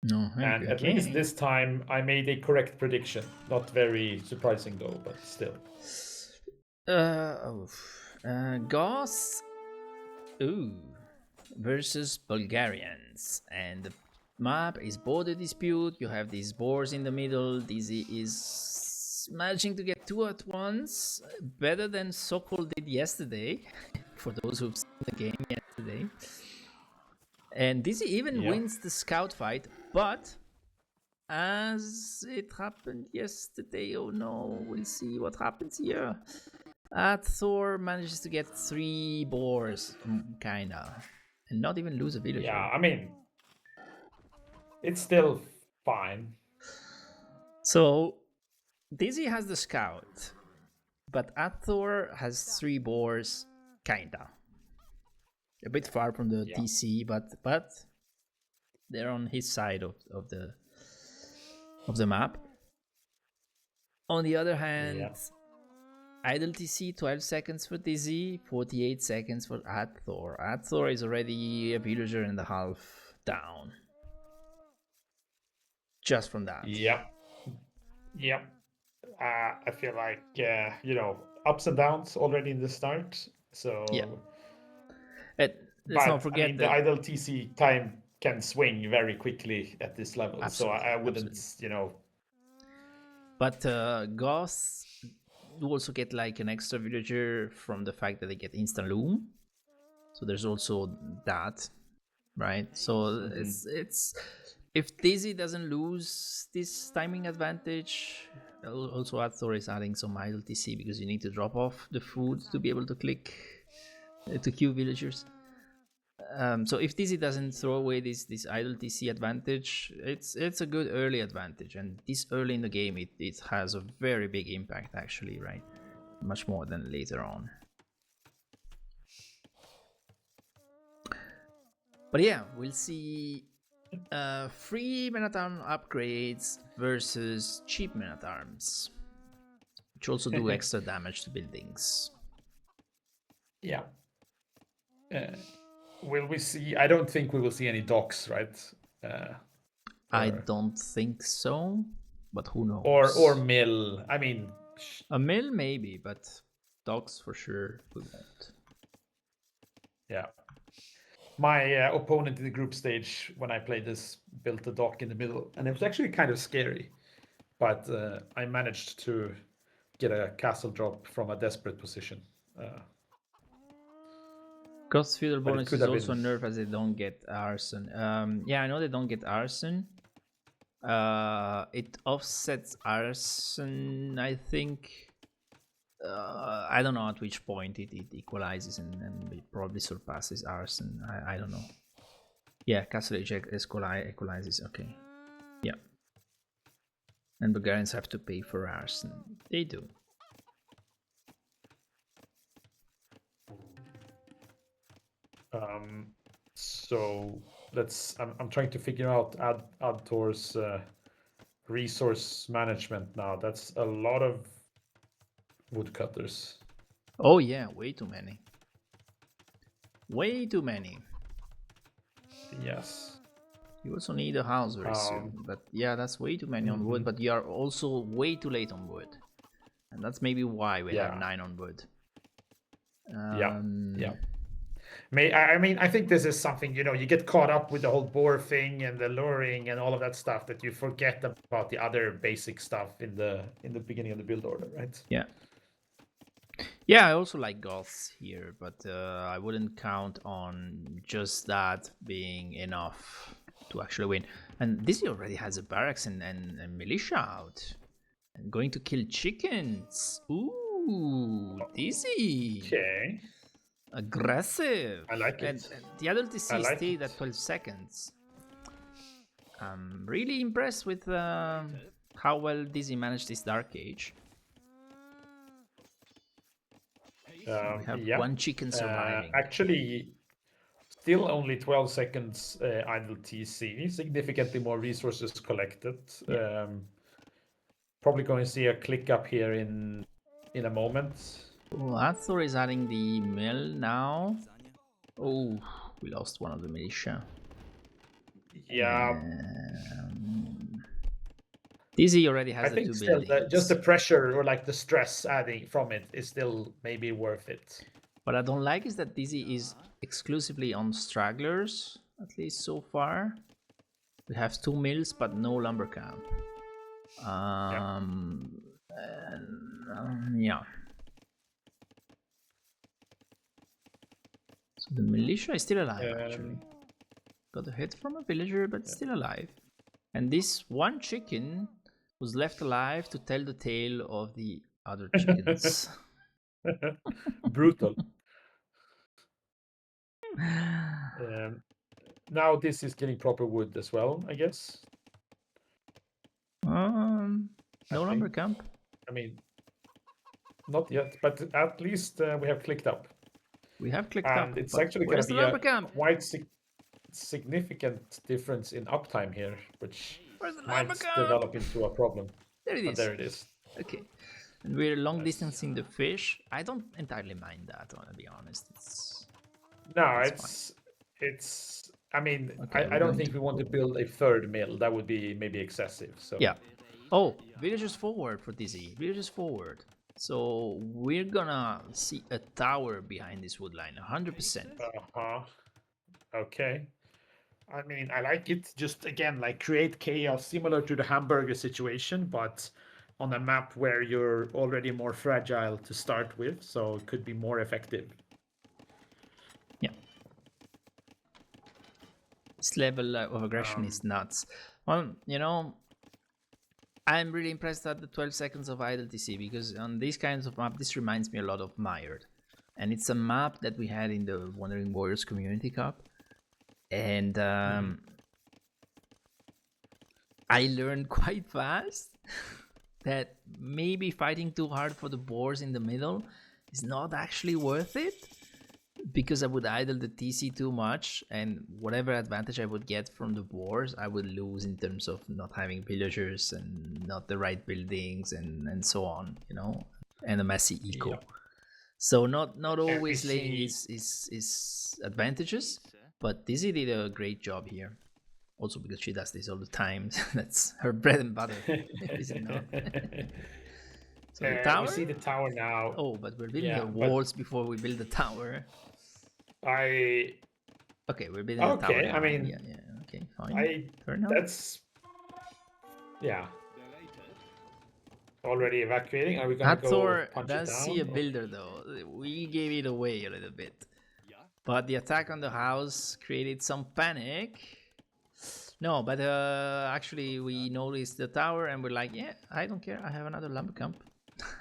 [SPEAKER 1] No,
[SPEAKER 2] And at least this time I made a correct prediction. Not very surprising though, but still.
[SPEAKER 1] Goths versus Bulgarians. And the map is border dispute. You have these boars in the middle. Dizzy is managing to get two at once. Better than Sokol did yesterday. For those who've seen the game yesterday. And Dizzy even wins the scout fight, but as it happened yesterday, oh no, we'll see what happens here. Adthor manages to get 3 boars, kinda, and not even lose a villager.
[SPEAKER 2] Yeah, I mean, it's still fine.
[SPEAKER 1] So, Dizzy has the scout, but Adthor has 3 boars, kinda. A bit far from the TC, but they're on his side of the map. On the other hand, idle TC 12 seconds for Dizzy, 48 seconds for adthor. Adthor is already a villager and a half down. Just from that.
[SPEAKER 2] Yep. I feel like, ups and downs already in the start. So,
[SPEAKER 1] yeah. Let's not forget
[SPEAKER 2] the idle TC time can swing very quickly at this level. Absolutely, so I wouldn't,
[SPEAKER 1] But Goths also get like an extra villager from the fact that they get instant loom. So there's also that, right? So it's if Dizzy doesn't lose this timing advantage, also adthor is adding some idle TC because you need to drop off the food to be able to click to queue villagers. So if Dizzy doesn't throw away this idle TC advantage, it's a good early advantage, and this early in the game it has a very big impact actually, right? Much more than later on. But yeah, we'll see free Men-at-Arms upgrades versus cheap Men-at-Arms, which also do extra damage to buildings.
[SPEAKER 2] Yeah. Will we see? I don't think we will see any docks, right?
[SPEAKER 1] I don't think so, but who knows?
[SPEAKER 2] Or mill. I mean,
[SPEAKER 1] a mill maybe, but docks for sure we won't.
[SPEAKER 2] Yeah. My opponent in the group stage when I played this built a dock in the middle, and it was actually kind of scary. But I managed to get a castle drop from a desperate position.
[SPEAKER 1] Cost feudal bonus is also nerfed as they don't get arson. Yeah, I know they don't get arson. It offsets arson, I think. I don't know at which point it equalizes and it probably surpasses arson. I don't know. Yeah, castle age equalizes. Okay. Yeah. And Bulgarians have to pay for arson. They do.
[SPEAKER 2] So let's. I'm trying to figure out adthor's resource management now. That's a lot of woodcutters.
[SPEAKER 1] Oh yeah, way too many. Way too many.
[SPEAKER 2] Yes.
[SPEAKER 1] You also need a house very soon. But yeah, that's way too many on wood. But you are also way too late on wood. And that's maybe why we have 9 on wood.
[SPEAKER 2] Yeah. I mean, I think this is something, you get caught up with the whole boar thing and the luring and all of that stuff that you forget about the other basic stuff in the beginning of the build order, right?
[SPEAKER 1] Yeah. Yeah, I also like Goths here, but I wouldn't count on just that being enough to actually win. And Dizzy already has a barracks and militia out. And going to kill chickens. Ooh, Dizzy.
[SPEAKER 2] Okay.
[SPEAKER 1] Aggressive.
[SPEAKER 2] I like it.
[SPEAKER 1] And the other TC stayed at 12 seconds. I'm really impressed with how well Dizzy managed this Dark Age. We have
[SPEAKER 2] Yeah.
[SPEAKER 1] one chicken surviving.
[SPEAKER 2] Actually, still only 12 seconds idle TC. Significantly more resources collected.
[SPEAKER 1] Yeah.
[SPEAKER 2] Probably going to see a click up here in a moment.
[SPEAKER 1] Oh, adthor is adding the mill now. Oh, we lost one of the militia.
[SPEAKER 2] Yeah.
[SPEAKER 1] Dizzy already has
[SPEAKER 2] I
[SPEAKER 1] the
[SPEAKER 2] think
[SPEAKER 1] two
[SPEAKER 2] still
[SPEAKER 1] buildings.
[SPEAKER 2] just the pressure or like the stress adding from it is still maybe worth it.
[SPEAKER 1] What I don't like is that Dizzy is exclusively on stragglers, at least so far. We have 2 mills, but no lumber camp. Yeah. So the militia is still alive, actually. Got a hit from a villager, but still alive. And this one chicken was left alive to tell the tale of the other chickens.
[SPEAKER 2] Brutal. Now this is getting proper wood as well, I guess.
[SPEAKER 1] No lumber camp.
[SPEAKER 2] I mean, not yet, but at least we have clicked up.
[SPEAKER 1] We have clicked
[SPEAKER 2] and
[SPEAKER 1] up.
[SPEAKER 2] It's
[SPEAKER 1] but
[SPEAKER 2] actually going
[SPEAKER 1] where's
[SPEAKER 2] to
[SPEAKER 1] the
[SPEAKER 2] be
[SPEAKER 1] lumber
[SPEAKER 2] a
[SPEAKER 1] camp?
[SPEAKER 2] quite significant difference in uptime here, which
[SPEAKER 1] Where's the
[SPEAKER 2] might
[SPEAKER 1] lumber camp?
[SPEAKER 2] develop into a problem.
[SPEAKER 1] There it is.
[SPEAKER 2] There it is.
[SPEAKER 1] Okay. And we're long distancing the fish. I don't entirely mind that, to be honest.
[SPEAKER 2] It's I mean,
[SPEAKER 1] Okay,
[SPEAKER 2] I don't think we want to build a third mill. That would be maybe excessive. So
[SPEAKER 1] yeah. Oh, villagers forward for Dizzy. Villagers forward. So we're gonna see a tower behind this wood line, 100%.
[SPEAKER 2] Okay. I mean, I like it. Just again, like create chaos, similar to the hamburger situation, but on a map where you're already more fragile to start with, so it could be more effective.
[SPEAKER 1] Yeah. This level of aggression is nuts. Well, you know, I'm really impressed at the 12 seconds of idle TC, because on these kinds of map, this reminds me a lot of Mired. And it's a map that we had in the Wandering Warriors Community Cup. And I learned quite fast that maybe fighting too hard for the boars in the middle is not actually worth it, because I would idle the TC too much, and whatever advantage I would get from the boars, I would lose in terms of not having villagers and not the right buildings and so on, you know, and a messy eco. Yeah. So not always laying is advantages, but Dizzy did a great job here. Also because she does this all the time. That's her bread and butter, is it not? So the tower?
[SPEAKER 2] We see the tower now.
[SPEAKER 1] Oh, but we're building the walls before we build the tower.
[SPEAKER 2] Okay,
[SPEAKER 1] we're building the tower now.
[SPEAKER 2] I mean,
[SPEAKER 1] yeah, okay, fine.
[SPEAKER 2] That's already evacuating. Are we gonna go punch it down?
[SPEAKER 1] Does see a builder though. We gave it away a little bit, but the attack on the house created some panic. No, but actually we noticed the tower and we're like, yeah, I don't care. I have another lumber camp.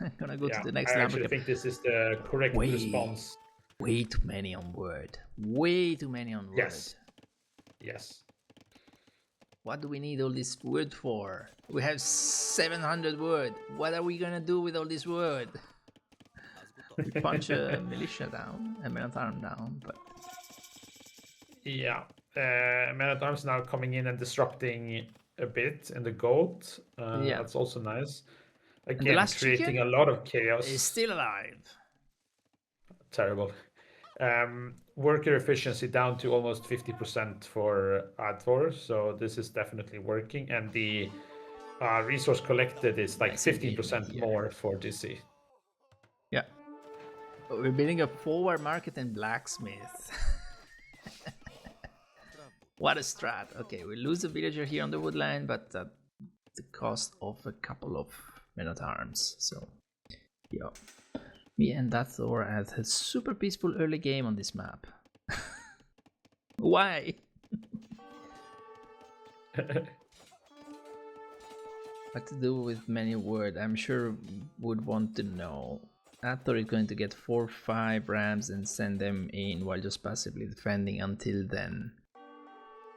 [SPEAKER 1] I'm gonna go to the next lumber camp. I
[SPEAKER 2] actually think this is the correct response.
[SPEAKER 1] Way too many on word. Way too many on word.
[SPEAKER 2] Yes.
[SPEAKER 1] What do we need all this wood for? We have 700 wood. What are we gonna do with all this wood? We punch a militia down, a men-at-arms down, but...
[SPEAKER 2] Yeah. Men-at-arms now coming in and disrupting a bit in the goat. That's also nice. Again, creating a lot of chaos.
[SPEAKER 1] Is still alive.
[SPEAKER 2] Terrible. Worker efficiency down to almost 50% for adthor, so this is definitely working, and the resource collected is like 15% more for DC.
[SPEAKER 1] Yeah. We're building a forward market and blacksmith. What a strat. Okay, we lose a villager here on the woodline, but at the cost of a couple of men-at-arms. So, yeah. Me and adthor had a super peaceful early game on this map. Why? What to do with many word? I'm sure would want to know. adthor is going to get 4 or 5 rams and send them in while just passively defending until then.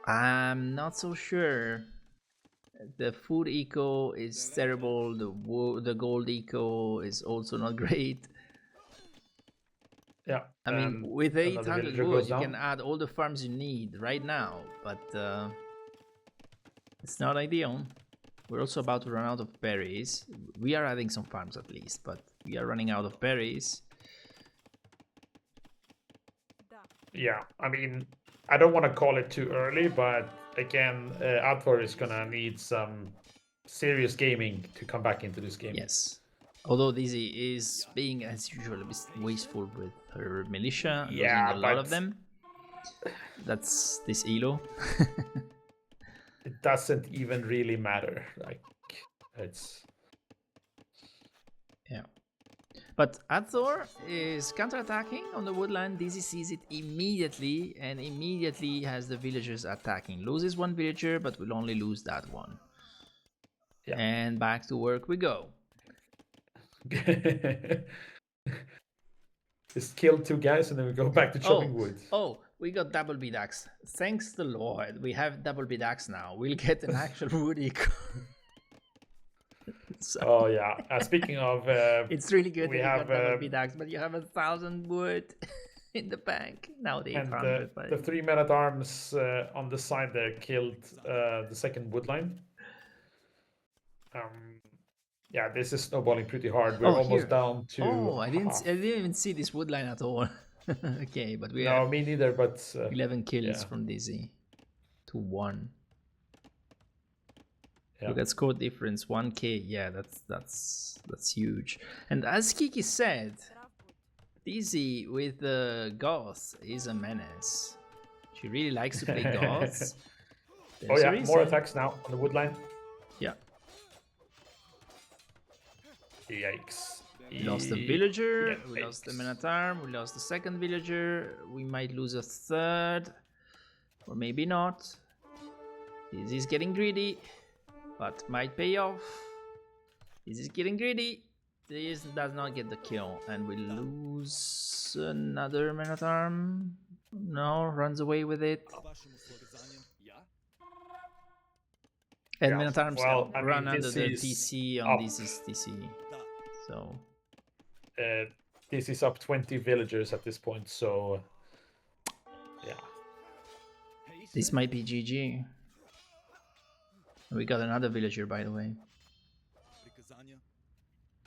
[SPEAKER 1] I'm not so sure. The food eco is terrible. The gold eco is also not great.
[SPEAKER 2] Yeah.
[SPEAKER 1] I mean,
[SPEAKER 2] and
[SPEAKER 1] with
[SPEAKER 2] another
[SPEAKER 1] 800
[SPEAKER 2] villager
[SPEAKER 1] wood,
[SPEAKER 2] goes
[SPEAKER 1] you can
[SPEAKER 2] down.
[SPEAKER 1] add all the farms you need right now, but it's not ideal. We're also about to run out of berries. We are adding some farms at least, but we are running out of berries.
[SPEAKER 2] Yeah, I mean, I don't want to call it too early, but again, adthor is gonna need some serious gaming to come back into this game.
[SPEAKER 1] Yes. Although Dizzy is being, as usual, a bit wasteful with her militia, losing a
[SPEAKER 2] Yeah,
[SPEAKER 1] lot of
[SPEAKER 2] but
[SPEAKER 1] them. That's this elo.
[SPEAKER 2] it doesn't even really matter. Like, it's
[SPEAKER 1] Yeah. But adthor is counterattacking on the woodland. Dizzy sees it immediately and immediately has the villagers attacking. Loses one villager, but will only lose that one.
[SPEAKER 2] yeah.
[SPEAKER 1] And back to work we go.
[SPEAKER 2] Just kill 2 guys and then we go back to chopping wood.
[SPEAKER 1] Oh, we got double BDAX. Thanks the Lord, we have double BDAX now. We'll get an actual wood eco. So,
[SPEAKER 2] Oh yeah. Speaking of,
[SPEAKER 1] it's really good
[SPEAKER 2] we
[SPEAKER 1] that you
[SPEAKER 2] have
[SPEAKER 1] got double BDAX, but you have 1,000 wood in the bank. Now the
[SPEAKER 2] and
[SPEAKER 1] 800.
[SPEAKER 2] the 3 men at arms on the side there killed the second wood line. Yeah, this is snowballing pretty hard. We're almost down to.
[SPEAKER 1] Oh, I didn't even see this wood line at all. Okay, but we
[SPEAKER 2] No,
[SPEAKER 1] have
[SPEAKER 2] me neither. But
[SPEAKER 1] 11 kills
[SPEAKER 2] yeah.
[SPEAKER 1] from Dizzy to 1.
[SPEAKER 2] Yeah.
[SPEAKER 1] Look at score difference, 1k. Yeah, that's huge. And as Kiki said, Dizzy with the Goth is a menace. She really likes to play Goths.
[SPEAKER 2] Oh yeah, more attacks now on the wood line.
[SPEAKER 1] Yeah.
[SPEAKER 2] Yikes.
[SPEAKER 1] We lost the villager, we lost the men-at-arm, we lost the second villager, we might lose a third, or maybe not. This is getting greedy, but might pay off. This is getting greedy. This does not get the kill, and we lose another men-at-arm. No, runs away with it. And
[SPEAKER 2] Yeah,
[SPEAKER 1] men-at-arms
[SPEAKER 2] well,
[SPEAKER 1] can run under the TC on this is TC. So
[SPEAKER 2] this is up 20 villagers at this point, so yeah.
[SPEAKER 1] This might be GG. We got another villager, by the way.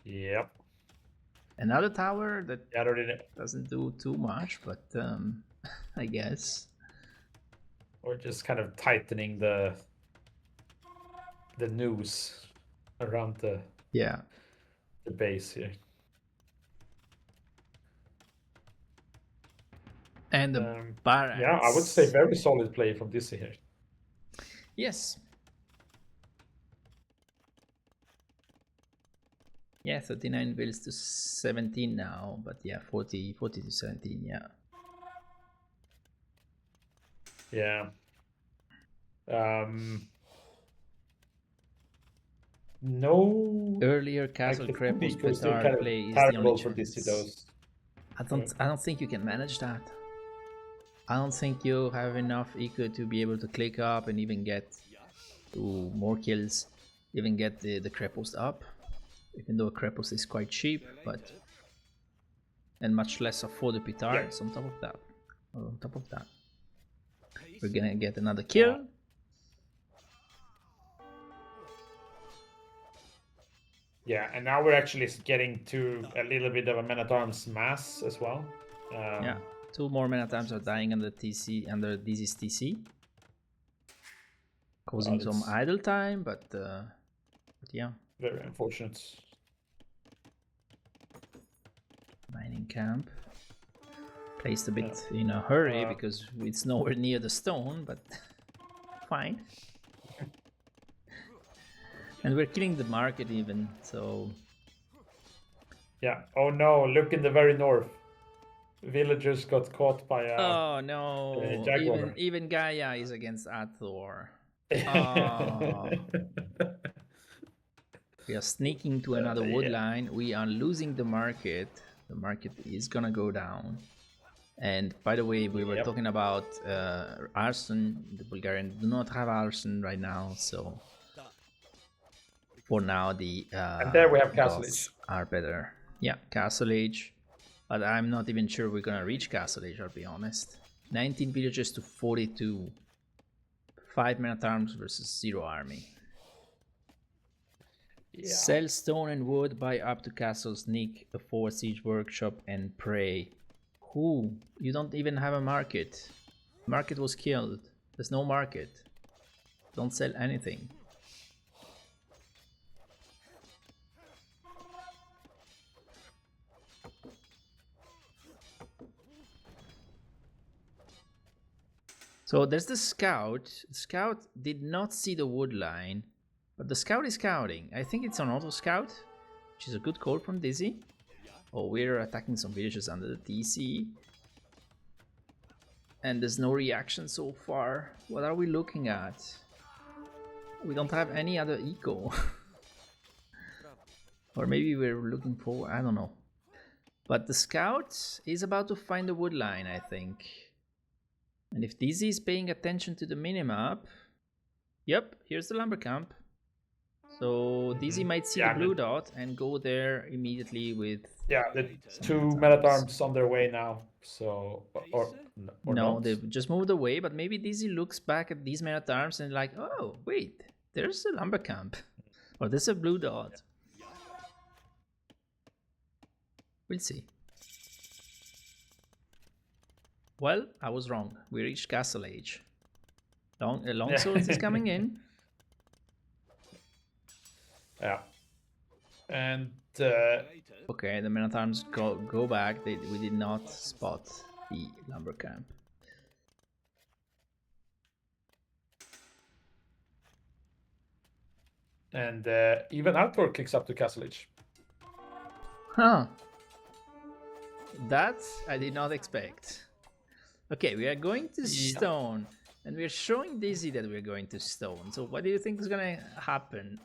[SPEAKER 2] Yep.
[SPEAKER 1] Another tower that
[SPEAKER 2] yeah,
[SPEAKER 1] doesn't do too much, but I guess.
[SPEAKER 2] We're just kind of tightening the noose around the base here.
[SPEAKER 1] And the barracks.
[SPEAKER 2] Yeah, I would say very solid play from this here.
[SPEAKER 1] Yes. Yeah, 39 builds to 17 now, but yeah, 40 to 17, yeah.
[SPEAKER 2] Yeah. No.
[SPEAKER 1] Earlier castle
[SPEAKER 2] like
[SPEAKER 1] Crepos
[SPEAKER 2] kind
[SPEAKER 1] Petard
[SPEAKER 2] of
[SPEAKER 1] play is the only
[SPEAKER 2] for
[SPEAKER 1] chance. I don't think you can manage that. I don't think you have enough eco to be able to click up and even get to more kills, even get the Crepos up. Even though Crepos is quite cheap, but and much less for the Petards on top of that. We're gonna get another kill.
[SPEAKER 2] Yeah, and now we're actually getting to a little bit of a men-at-arms mass as well.
[SPEAKER 1] Yeah, 2 more men-at-arms are dying under TC, under Dizzy's TC, causing some idle time, but yeah.
[SPEAKER 2] Very unfortunate.
[SPEAKER 1] Mining camp. Placed a bit in a hurry because it's nowhere near the stone, but fine. And we're killing the market even, so...
[SPEAKER 2] Yeah, oh no, look in the very north. Villagers got caught by a
[SPEAKER 1] oh no, even Gaia is against adthor. Oh. We are sneaking to another wood line. We are losing the market. The market is gonna go down. And by the way, we were talking about arson. The Bulgarians do not have arson right now, so for now the
[SPEAKER 2] and there we have Castle Age
[SPEAKER 1] are better. Yeah, Castle Age. But I'm not even sure we're gonna reach Castle Age, I'll be honest. 19 villagers to 42. 5 men at arms versus 0 army. Yeah. Sell stone and wood, buy up to castle, sneak, a forward siege workshop, and pray. Who? You don't even have a market. Market was killed. There's no market. Don't sell anything. So there's the scout. The scout did not see the wood line, but the scout is scouting. I think it's an auto scout, which is a good call from Dizzy. Oh, we're attacking some villages under the TC. And there's no reaction so far. What are we looking at? We don't have any other eco. Or maybe we're looking for, I don't know. But the scout is about to find the wood line, I think. And if Dizzy is paying attention to the minimap, yep, here's the lumber camp. So Dizzy might see the blue dot and go there immediately with...
[SPEAKER 2] Yeah, the 2 men-at-arms on their way now. So, or
[SPEAKER 1] no,
[SPEAKER 2] not.
[SPEAKER 1] They've just moved away, but maybe Dizzy looks back at these men-at-arms and like, oh, wait, there's a lumber camp. Or there's a blue dot. We'll see. Well, I was wrong. We reached Castle Age. Longswords is coming in.
[SPEAKER 2] Yeah. And...
[SPEAKER 1] okay, the men-at-arms go back. We did not spot the lumber camp.
[SPEAKER 2] And even adthor kicks up to Castle Age.
[SPEAKER 1] Huh. That I did not expect. Okay, we are going to stone, and we're showing Dizzy that we're going to stone. So what do you think is gonna happen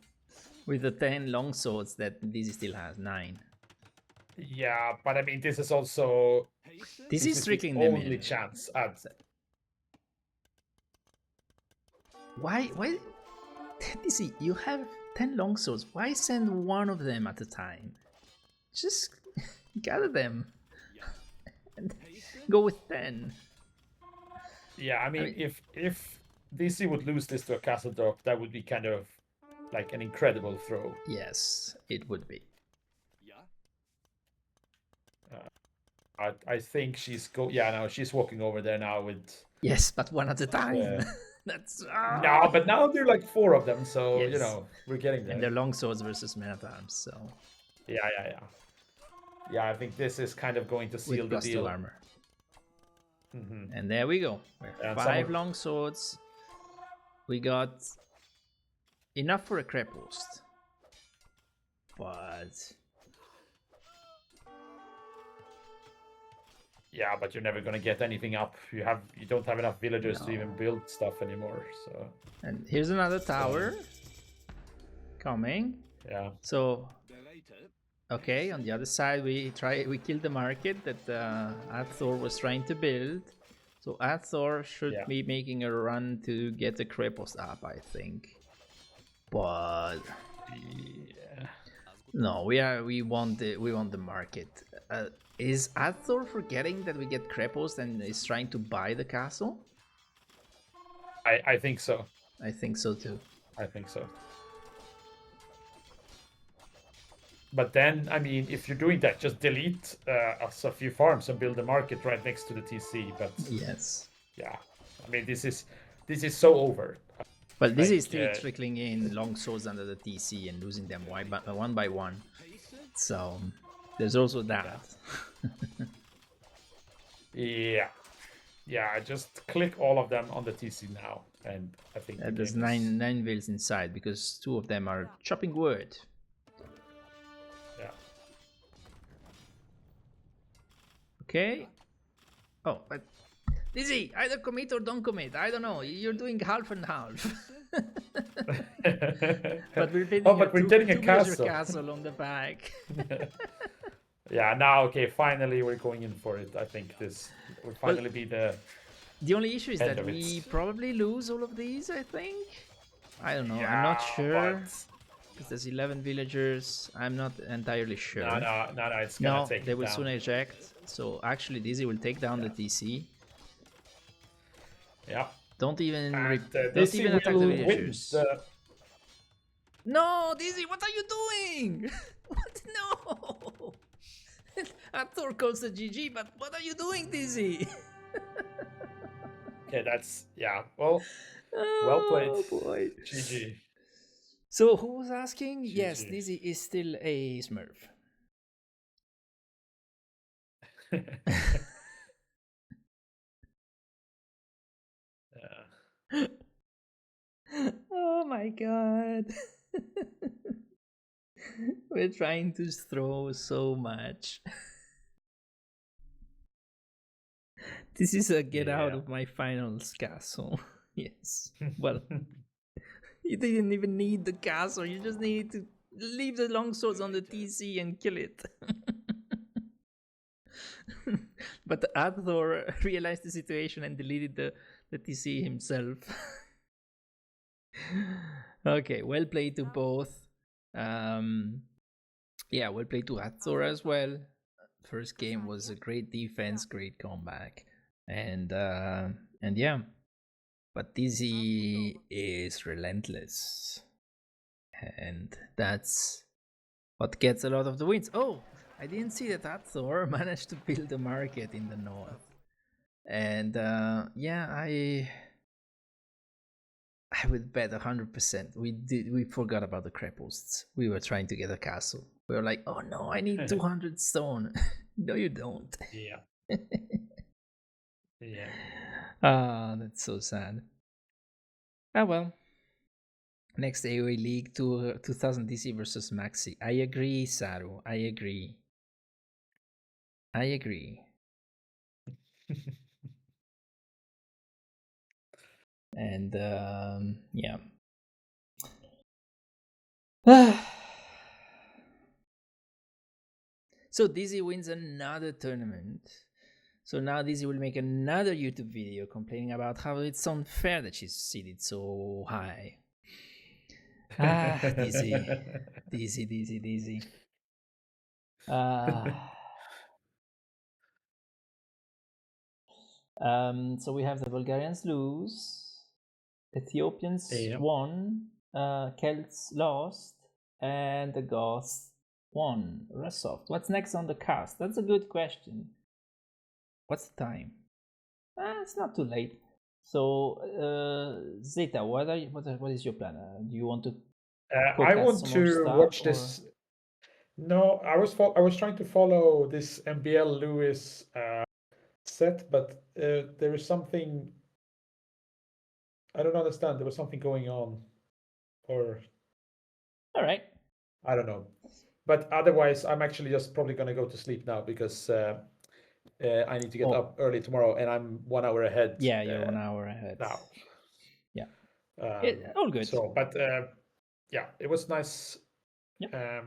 [SPEAKER 1] with the 10 longswords that Dizzy still has? 9.
[SPEAKER 2] Yeah, but I mean, this is also...
[SPEAKER 1] This is trickling
[SPEAKER 2] the
[SPEAKER 1] them
[SPEAKER 2] only
[SPEAKER 1] in.
[SPEAKER 2] chance at...
[SPEAKER 1] Why? Dizzy, you have 10 longswords. Why send one of them at a time? Just gather them and go with 10.
[SPEAKER 2] Yeah, I mean, if DC would lose this to a castle drop, that would be kind of like an incredible throw.
[SPEAKER 1] Yes, it would be.
[SPEAKER 2] I think she's she's walking over there now with...
[SPEAKER 1] Yes, but one at a time. That's...
[SPEAKER 2] No, but now there are like 4 of them, so, you know, we're getting there.
[SPEAKER 1] And they're longswords versus men-at-arms, so...
[SPEAKER 2] Yeah, I think this is kind of going to seal the deal.
[SPEAKER 1] Armor. And there we go. 5 longswords. We got enough for a crepost, but
[SPEAKER 2] yeah, but you're never gonna get anything up. You don't have enough villagers to even build stuff anymore. So. And
[SPEAKER 1] here's another tower coming.
[SPEAKER 2] Yeah.
[SPEAKER 1] So. Okay, on the other side we killed the market that adthor was trying to build. So adthor should be making a run to get the crepost up, I think. But no, we want the market. Is adthor forgetting that we get crepost and is trying to buy the castle?
[SPEAKER 2] I think so.
[SPEAKER 1] I think so too.
[SPEAKER 2] I think so. But then, I mean, if you're doing that, just delete a few farms and build a market right next to the TC. But
[SPEAKER 1] yes,
[SPEAKER 2] yeah, I mean, this is so over.
[SPEAKER 1] But this is still trickling in longswords under the TC and losing them one by one. So there's also that.
[SPEAKER 2] Yeah. I just click all of them on the TC now, and I think
[SPEAKER 1] there's nine vills inside because 2 of them are chopping wood. Okay. Oh, but Dizzy, either commit or don't commit. I don't know. You're doing half and half. But we're getting a castle on the back.
[SPEAKER 2] Yeah. Now, okay. Finally, we're going in for it. I think this will finally be the.
[SPEAKER 1] The only issue is that we probably lose all of these. I think. I don't know. I'm not sure. because there's 11 villagers. I'm not entirely sure.
[SPEAKER 2] No, it's gonna take
[SPEAKER 1] they
[SPEAKER 2] it
[SPEAKER 1] will
[SPEAKER 2] down.
[SPEAKER 1] soon eject. So actually, Dizzy will take down the TC.
[SPEAKER 2] Yeah.
[SPEAKER 1] Don't even
[SPEAKER 2] Dizzy
[SPEAKER 1] attack the
[SPEAKER 2] will
[SPEAKER 1] villagers.
[SPEAKER 2] win
[SPEAKER 1] No, Dizzy, what are you doing? What? No. adthor calls the GG, but what are you doing, Dizzy?
[SPEAKER 2] Okay, that's well played.
[SPEAKER 1] Oh boy.
[SPEAKER 2] GG.
[SPEAKER 1] So who was asking?
[SPEAKER 2] GG.
[SPEAKER 1] Yes, Dizzy is still a Smurf.
[SPEAKER 2] Yeah.
[SPEAKER 1] Oh my god. We're trying to throw so much. This is a get out of my finals castle. Yes. Well, you didn't even need the castle. You just needed to leave the longswords on the TC and kill it. But adthor realized the situation and deleted the TC himself. Okay, well played to both. Yeah, well played to adthor as well. First game was a great defense, great comeback, and yeah, but Dizzy is relentless, and that's what gets a lot of the wins. Oh, I didn't see that adthor managed to build a market in the north, and yeah, I would bet 100%. We forgot about the Kreposts. We were trying to get a castle. We were like, oh no, I need 200 stone. No, you don't.
[SPEAKER 2] Yeah. Yeah.
[SPEAKER 1] Ah, that's so sad. Ah, well. Next AoE League 2000 DC versus Maxi. I agree, Saru. I agree. And yeah. So Dizzy wins another tournament. So now Dizzy will make another YouTube video complaining about how it's unfair that she's seated so high. Dizzy. Dizzy. So we have the Bulgarians lose, Ethiopians won, Celts lost, and the Goths won. Russoft. What's next on the cast? That's a good question. What's the time? It's not too late. So Zeta, what is your plan? Do you want to?
[SPEAKER 2] I want to watch this. No, I was trying to follow this MBL Lewis set, but there is something I don't understand. There was something going on, or
[SPEAKER 1] all right,
[SPEAKER 2] I don't know. But otherwise, I'm actually just probably gonna go to sleep now because I need to get up early tomorrow, and I'm 1 hour ahead.
[SPEAKER 1] Yeah, you're 1 hour ahead
[SPEAKER 2] now.
[SPEAKER 1] Yeah, all good.
[SPEAKER 2] So, but yeah, it was nice.
[SPEAKER 1] Yeah.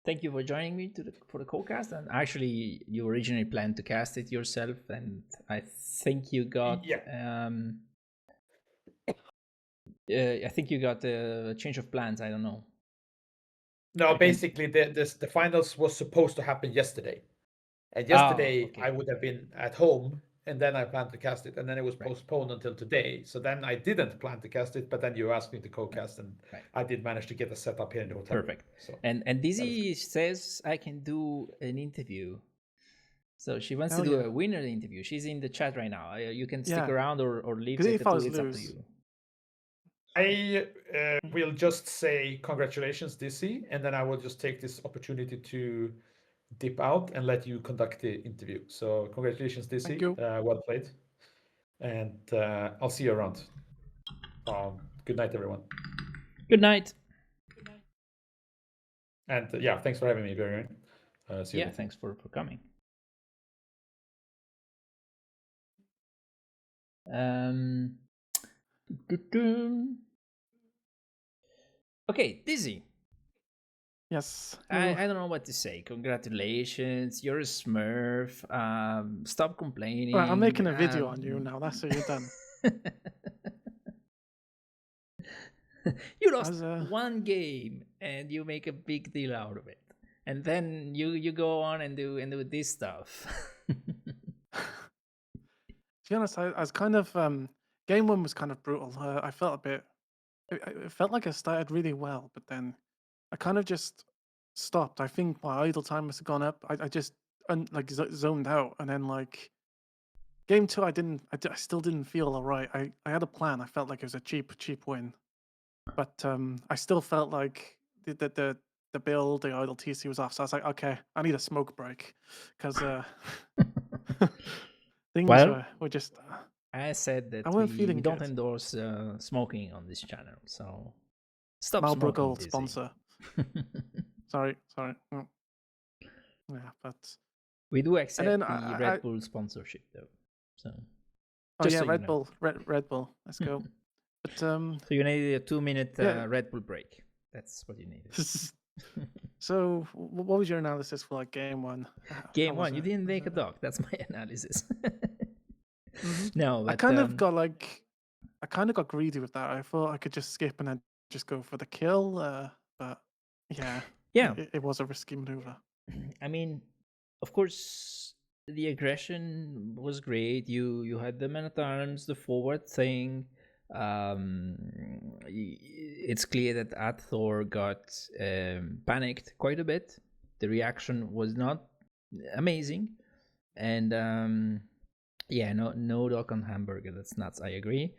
[SPEAKER 1] Thank you for joining me for the co-cast. And actually, you originally planned to cast it yourself, and I think you got I think you got a change of plans. I don't know.
[SPEAKER 2] No, basically, the finals was supposed to happen yesterday, and yesterday I would have been at home, and then I planned to cast it, and then it was postponed until today. So then I didn't plan to cast it, but then you asked me to co-cast, and I did manage to get a setup here in the hotel.
[SPEAKER 1] Perfect. So, and Dizzy says I can do an interview. So she wants to do a winner interview. She's in the chat right now. You can stick around or leave. It's up to you.
[SPEAKER 2] I will just say congratulations, Dizzy, and then I will just take this opportunity to dip out and let you conduct the interview. So congratulations, Dizzy. Well played. And I'll see you around. Good night, everyone.
[SPEAKER 1] Good night.
[SPEAKER 2] And yeah, thanks for having me, Björn. See you later.
[SPEAKER 1] Thanks for coming. Okay, Dizzy.
[SPEAKER 3] Yes.
[SPEAKER 1] I don't know what to say. Congratulations, you're a Smurf. Stop complaining.
[SPEAKER 3] Right, I'm making a video on you now. That's how you're done.
[SPEAKER 1] You lost
[SPEAKER 3] As
[SPEAKER 1] one game and you make a big deal out of it, and then you go on and do this stuff.
[SPEAKER 3] to be honest, I was kind of game one was kind of brutal. I felt a bit. It felt like I started really well, but then I kind of just stopped. I think my idle time must have gone up. I just zoned out, and then like game two, I still didn't feel alright. I had a plan. I felt like it was a cheap win, but I still felt like the build, the idle TC was off. So I was like, okay, I need a smoke break because things
[SPEAKER 1] Well,
[SPEAKER 3] were just.
[SPEAKER 1] I said
[SPEAKER 3] I
[SPEAKER 1] that
[SPEAKER 3] wasn't
[SPEAKER 1] we
[SPEAKER 3] feeling
[SPEAKER 1] don't
[SPEAKER 3] good.
[SPEAKER 1] endorse smoking on this channel, so stop
[SPEAKER 3] Marlboro
[SPEAKER 1] smoking,
[SPEAKER 3] Gold
[SPEAKER 1] Dizzy.
[SPEAKER 3] sponsor. Sorry. Mm. Yeah, but
[SPEAKER 1] We do
[SPEAKER 3] and
[SPEAKER 1] accept
[SPEAKER 3] then
[SPEAKER 1] the Red Bull sponsorship, though. So
[SPEAKER 3] oh
[SPEAKER 1] just
[SPEAKER 3] yeah,
[SPEAKER 1] so you know.
[SPEAKER 3] Red Bull. Let's go. But
[SPEAKER 1] So you needed a 2-minute
[SPEAKER 3] yeah.
[SPEAKER 1] Red Bull break. That's what you needed.
[SPEAKER 3] So what was your analysis for like game one?
[SPEAKER 1] Game one, you didn't make a dog. That's my analysis. No, but
[SPEAKER 3] I kind of got greedy with that. I thought I could just skip and then just go for the kill. But yeah,
[SPEAKER 1] yeah,
[SPEAKER 3] it was a risky maneuver.
[SPEAKER 1] I mean, of course, the aggression was great. You had the men at arms, the forward thing. It's clear that adthor got panicked quite a bit. The reaction was not amazing, and yeah, no dog on hamburger. That's nuts. I agree,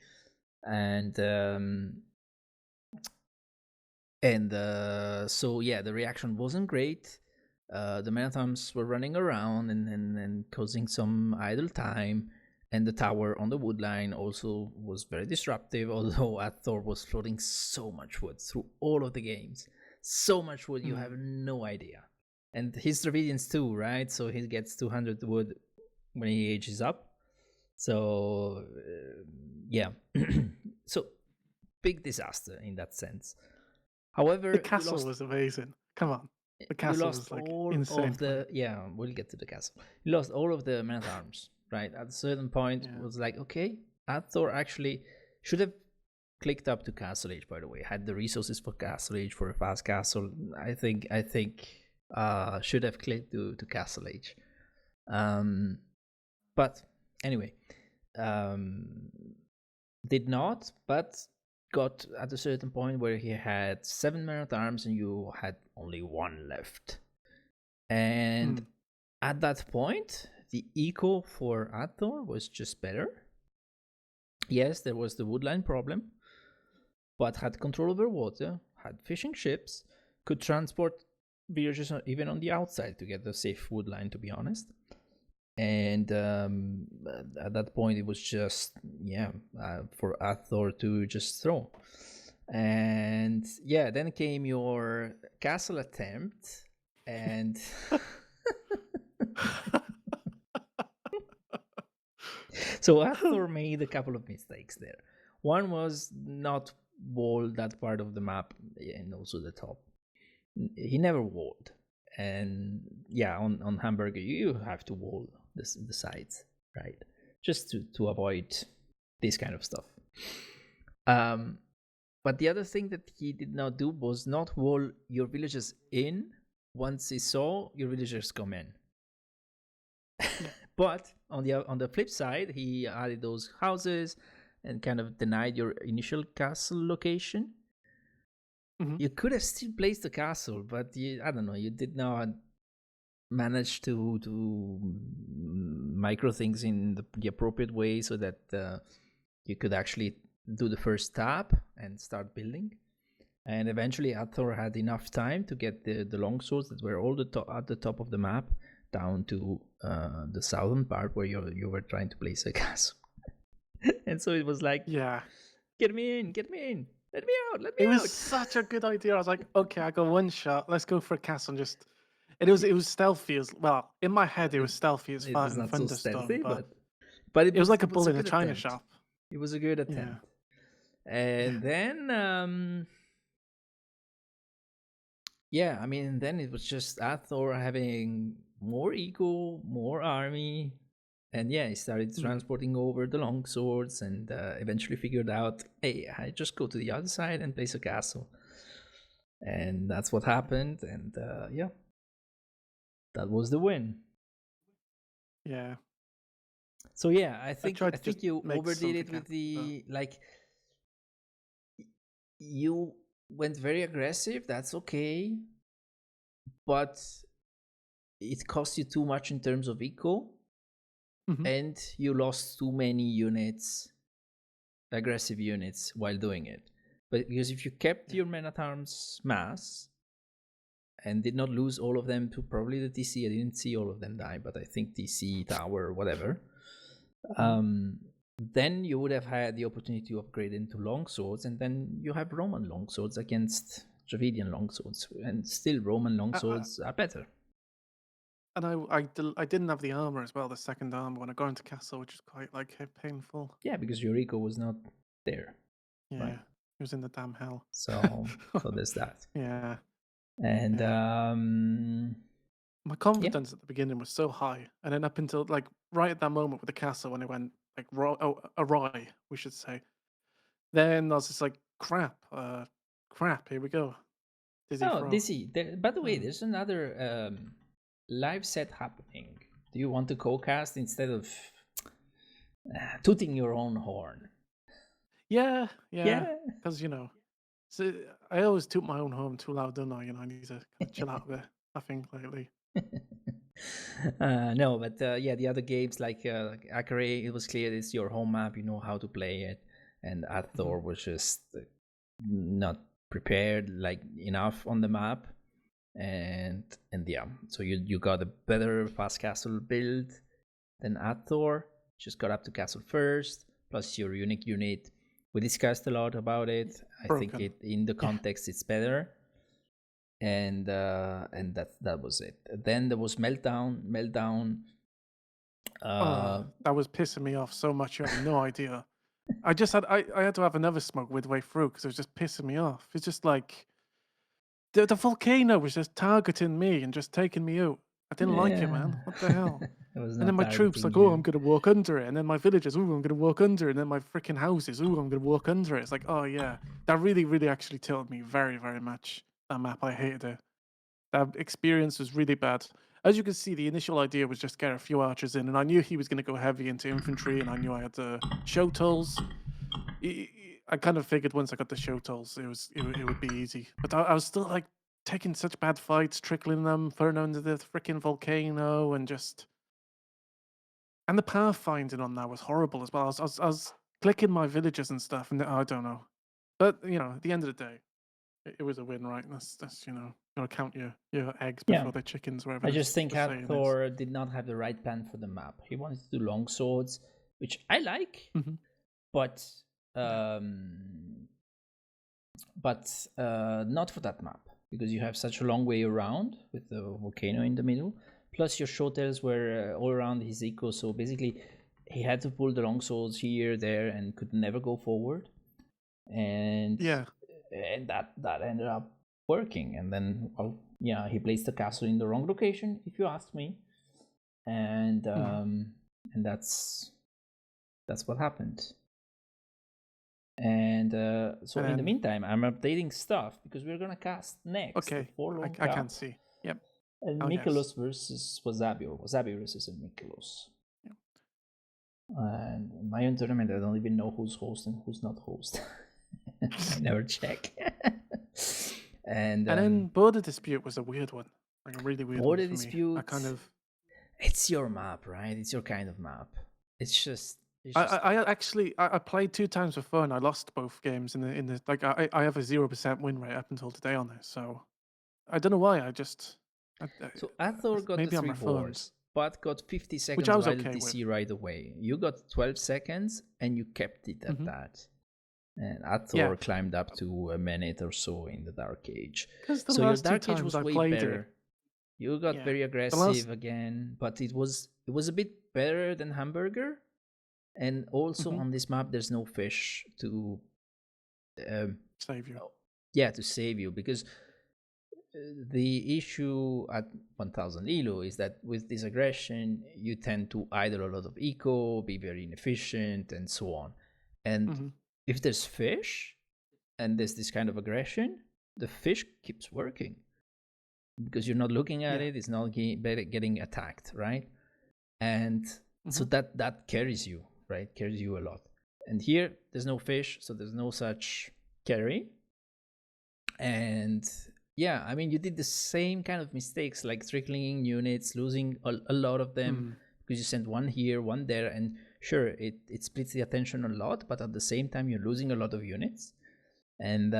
[SPEAKER 1] and so yeah, the reaction wasn't great. The marathons were running around and causing some idle time, and the tower on the wood line also was very disruptive. Although adthor was floating so much wood through all of the games, so much wood you have no idea. And his Dravidians too, right? So he gets 200 wood when he ages up. So yeah, so big disaster in that sense. However,
[SPEAKER 3] The castle was amazing. Come on, the castle was like insane.
[SPEAKER 1] We'll get to the castle. You lost all of the men at arms, right? At a certain point, it was like, okay, adthor actually should have clicked up to Castle Age. By the way, had the resources for Castle Age for a fast castle. I think should have clicked to Castle Age. But anyway, did not, but got at a certain point where he had 7 men at arms and you had only 1 left. And at that point, the eco for adthor was just better. Yes, there was the woodline problem, but had control over water, had fishing ships, could transport villagers even on the outside to get the safe woodline, to be honest. And at that point, it was just for adthor to just throw. And yeah, then came your castle attempt, and so adthor made a couple of mistakes there. One was not wall that part of the map and also the top. He never walled, and yeah, on hamburger you have to wall the sides, right, just to avoid this kind of stuff. But the other thing that he did not do was not wall your villagers in once he saw your villagers come in. But on the flip side, he added those houses and kind of denied your initial castle location. You could have still placed the castle, but I don't know, you did not manage to micro things in the appropriate way so that you could actually do the first tap and start building. And eventually adthor had enough time to get the longswords that were all at the top of the map down to the southern part where you were trying to place a castle. And so it was like,
[SPEAKER 3] yeah,
[SPEAKER 1] get me in, let me out, let me
[SPEAKER 3] it
[SPEAKER 1] out.
[SPEAKER 3] was such a good idea. I was like, okay, I got one shot. Let's go for a castle and just. It was stealthy as well. In my head, it was stealthy as
[SPEAKER 1] It
[SPEAKER 3] fart
[SPEAKER 1] was
[SPEAKER 3] and
[SPEAKER 1] not so
[SPEAKER 3] thunderstorm,
[SPEAKER 1] stealthy,
[SPEAKER 3] but
[SPEAKER 1] but
[SPEAKER 3] it was like a bull
[SPEAKER 1] a
[SPEAKER 3] in a
[SPEAKER 1] good
[SPEAKER 3] china
[SPEAKER 1] attempt.
[SPEAKER 3] shop.
[SPEAKER 1] It was a good attempt. And then I mean, then it was just adthor having more ego, more army, And yeah, he started transporting over the longswords, and eventually figured out, hey, I just go to the other side and place a castle. And that's what happened, and yeah, that was the win.
[SPEAKER 3] Yeah.
[SPEAKER 1] So yeah, I think
[SPEAKER 3] tried to just
[SPEAKER 1] you
[SPEAKER 3] make
[SPEAKER 1] overdid it
[SPEAKER 3] something
[SPEAKER 1] with
[SPEAKER 3] happen,
[SPEAKER 1] the like. You went very aggressive. That's okay, but it cost you too much in terms of eco, and you lost too many units, aggressive units, while doing it. But because if you kept your men at arms mass and did not lose all of them to probably the TC, I didn't see all of them die, but I think TC, tower, whatever. Then you would have had the opportunity to upgrade into longswords, and then you have Roman longswords against Dravidian longswords, and still Roman longswords are better.
[SPEAKER 3] And I didn't have the armor as well, the second armor, when I got into castle, which is quite like painful.
[SPEAKER 1] Yeah, because your eco was not there.
[SPEAKER 3] Yeah,
[SPEAKER 1] right?
[SPEAKER 3] It was in the damn hell.
[SPEAKER 1] So there's that.
[SPEAKER 3] Yeah.
[SPEAKER 1] And
[SPEAKER 3] my confidence at the beginning was so high, and then up until like right at that moment with the castle when it went like awry, we should say. Then I was just like, crap, here we go.
[SPEAKER 1] Dizzy, by the way, there's another live set happening. Do you want to co-cast instead of tooting your own horn?
[SPEAKER 3] Yeah, because so I always toot my own horn too loud, don't I? I need to kind of chill out a bit, I think, lately.
[SPEAKER 1] No, but yeah, the other games like Akare, it was clear it's your home map, you know how to play it, and adthor was just not prepared like enough on the map, and yeah, so you got a better fast castle build than adthor. Just got up to castle first, plus your unique unit. We discussed a lot about it. I think it in the context it's better. And that was it. Then there was meltdown.
[SPEAKER 3] That was pissing me off so much. You have no idea. I had to have another smoke midway through because it was just pissing me off. It's just like the volcano was just targeting me and just taking me out. I didn't like it, man. What the hell? And then my troops like, oh, I'm gonna walk under it. And then my villagers, oh, I'm gonna walk under it. And then my freaking houses, oh, I'm gonna walk under it. It's like, oh yeah, that really, really actually tilted me very, very much. That map, I hated it. That experience was really bad. As you can see, the initial idea was just get a few archers in, and I knew he was going to go heavy into infantry, and I knew I had the show tools. I kind of figured once I got the show tools, it would be easy. But I was still like taking such bad fights, trickling them, throwing into the freaking volcano, and the pathfinding on that was horrible as well. I was clicking my villages and stuff, and I don't know. But at the end of the day, it was a win, right? That's gotta count your eggs before the chickens, wherever.
[SPEAKER 1] I just think adthor did not have the right plan for the map. He wanted to do long swords, which I like, but not for that map, because you have such a long way around with the volcano in the middle. Plus your shortels were all around his eco, so basically he had to pull the long swords here, there, and could never go forward. And that ended up working. And then he placed the castle in the wrong location, if you ask me, and that's what happened. And so in the meantime, I'm updating stuff because we're gonna cast next.
[SPEAKER 3] Okay, I can't see. Yep.
[SPEAKER 1] And Mikolos versus Wasabio versus Mikolos. Yep. And my own tournament, I don't even know who's host and who's not host. I never check. And
[SPEAKER 3] then border dispute was a weird one, like a really weird
[SPEAKER 1] border
[SPEAKER 3] one for
[SPEAKER 1] dispute.
[SPEAKER 3] Me.
[SPEAKER 1] It's your map, right? It's your kind of map. It's just.
[SPEAKER 3] I played 2 times for fun. I lost both games in the like. I have a 0% win rate up until today on this, so I don't know why.
[SPEAKER 1] So adthor got the 3 wars, but got 50 seconds
[SPEAKER 3] which I was
[SPEAKER 1] while
[SPEAKER 3] okay
[SPEAKER 1] DC
[SPEAKER 3] with.
[SPEAKER 1] right away. You got 12 seconds and you kept it at that. And adthor climbed up to a minute or so in the Dark Age. So your Dark Age was way better. You got very aggressive again, but it was a bit better than Hamburger. And also on this map, there's no fish to
[SPEAKER 3] save you.
[SPEAKER 1] Yeah, to save you, because the issue at 1000 elo is that with this aggression, you tend to idle a lot of eco, be very inefficient, and so on. And if there's fish and there's this kind of aggression, the fish keeps working because you're not looking at it, it's not getting attacked, right? And so that carries you, right? Carries you a lot. And here, there's no fish, so there's no such carry. And yeah, I mean, you did the same kind of mistakes, like trickling units, losing a lot of them because you sent one here, one there, and sure, it splits the attention a lot, but at the same time, you're losing a lot of units, and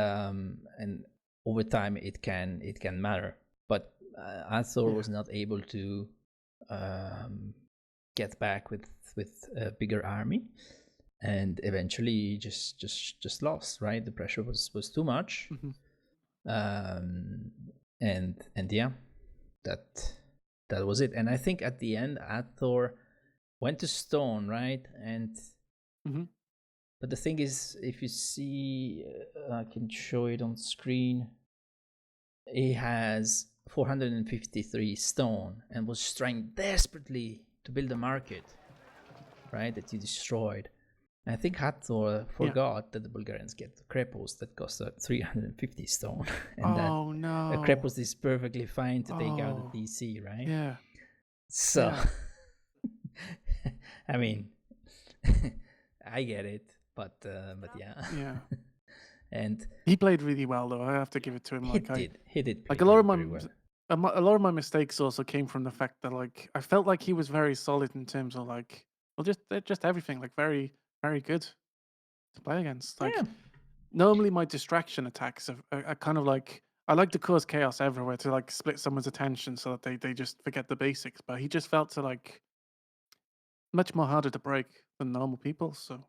[SPEAKER 1] over time, it can matter. But adthor was not able to get back with a bigger army, and eventually just lost. Right, the pressure was too much. And yeah, that was it. And I think at the end, adthor went to stone, right? And but the thing is, if you see, I can show it on screen. He has 453 stone and was trying desperately to build a market, right? That you destroyed. I think adthor forgot that the Bulgarians get Krepos that cost 350 stone. And that Krepos is perfectly fine to take out the DC, right?
[SPEAKER 3] Yeah.
[SPEAKER 1] So, I mean, I get it, but yeah.
[SPEAKER 3] Yeah.
[SPEAKER 1] And
[SPEAKER 3] he played really well, though. I have to give it to him.
[SPEAKER 1] He did.
[SPEAKER 3] Like a lot of my mistakes also came from the fact that like I felt like he was very solid in terms of like, well, just everything, like very, very good to play against. Like normally my distraction attacks are kind of like, I like to cause chaos everywhere to like split someone's attention so that they just forget the basics. But he just felt to like much more harder to break than normal people. So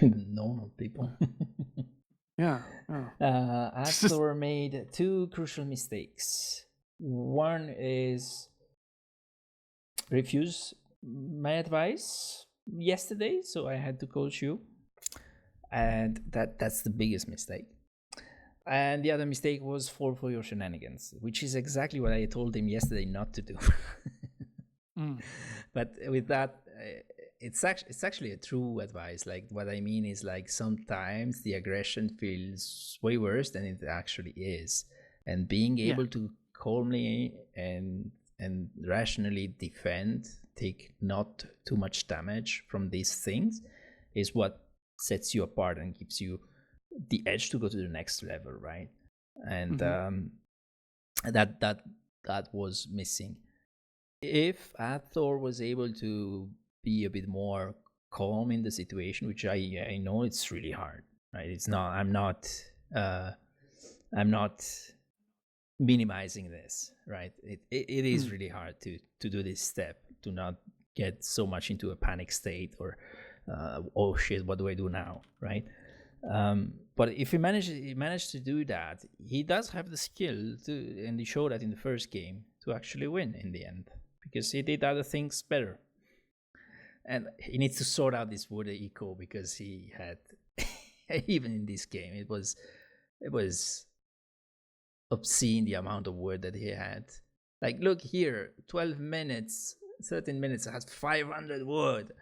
[SPEAKER 1] normal people.
[SPEAKER 3] Yeah.
[SPEAKER 1] adthor made two crucial mistakes. One is refuse my advice yesterday, so I had to coach you, and that's the biggest mistake. And the other mistake was fall for your shenanigans, which is exactly what I told him yesterday not to do. But with that, it's actually a true advice. Like what I mean is like sometimes the aggression feels way worse than it actually is, and being able to calmly and rationally defend, take not too much damage from these things, is what sets you apart and gives you the edge to go to the next level, right? And that was missing. If adthor was able to be a bit more calm in the situation, which I know it's really hard, right? It's not. I'm not minimizing this, right? It is really hard to do this step, to not get so much into a panic state or oh shit, what do I do now, right? But if he managed to do that, he does have the skill to, and he showed that in the first game, to actually win in the end, because he did other things better. And he needs to sort out this water eco, because he had even in this game it was obscene the amount of wood that he had. Like, look here, 12 minutes, 13 minutes, has 500 wood.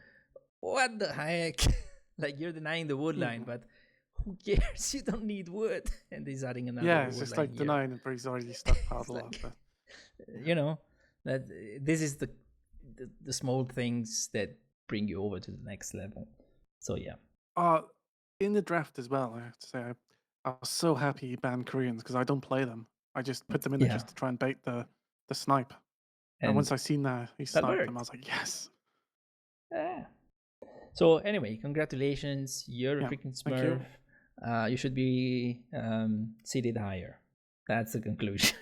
[SPEAKER 1] What the heck? Like, you're denying the wood line, but who cares? You don't need wood. And he's adding another wood line.
[SPEAKER 3] Yeah, it's just like denying it, but he's already stockpiled a lot. But
[SPEAKER 1] you know, that this is the small things that bring you over to the next level. So yeah.
[SPEAKER 3] In the draft as well, I have to say, I was so happy he banned Koreans, because I don't play them. I just put them in there just to try and bait the snipe. And once I seen that he sniped them, I was like, yes.
[SPEAKER 1] Yeah. So anyway, congratulations. You're a freaking Smurf. You should be seated higher. That's the conclusion.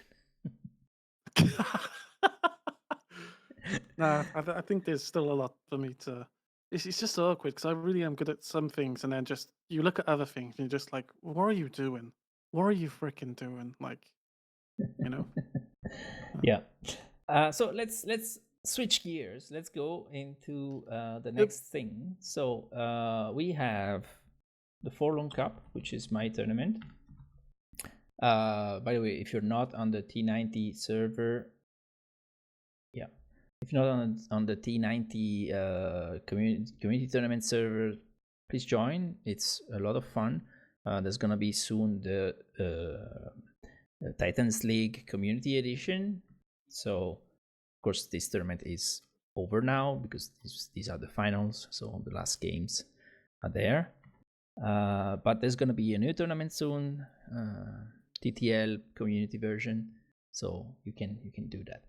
[SPEAKER 3] Nah, I think there's still a lot for me to. It's just awkward, because I really am good at some things, and then just you look at other things and you're just like, what are you doing? What are you freaking doing? Like, you know?
[SPEAKER 1] Yeah. So let's switch gears. Let's go into the next thing. So we have the Forlorn Cup, which is my tournament. By the way, if you're not on the T90 server, yeah, if you're not on the T90 community tournament server, please join. It's a lot of fun. There's gonna be soon the Titans League Community Edition. So, of course, this tournament is over now because these are the finals. So the last games are there. But there's gonna be a new tournament soon, TTL community version. So you can do that.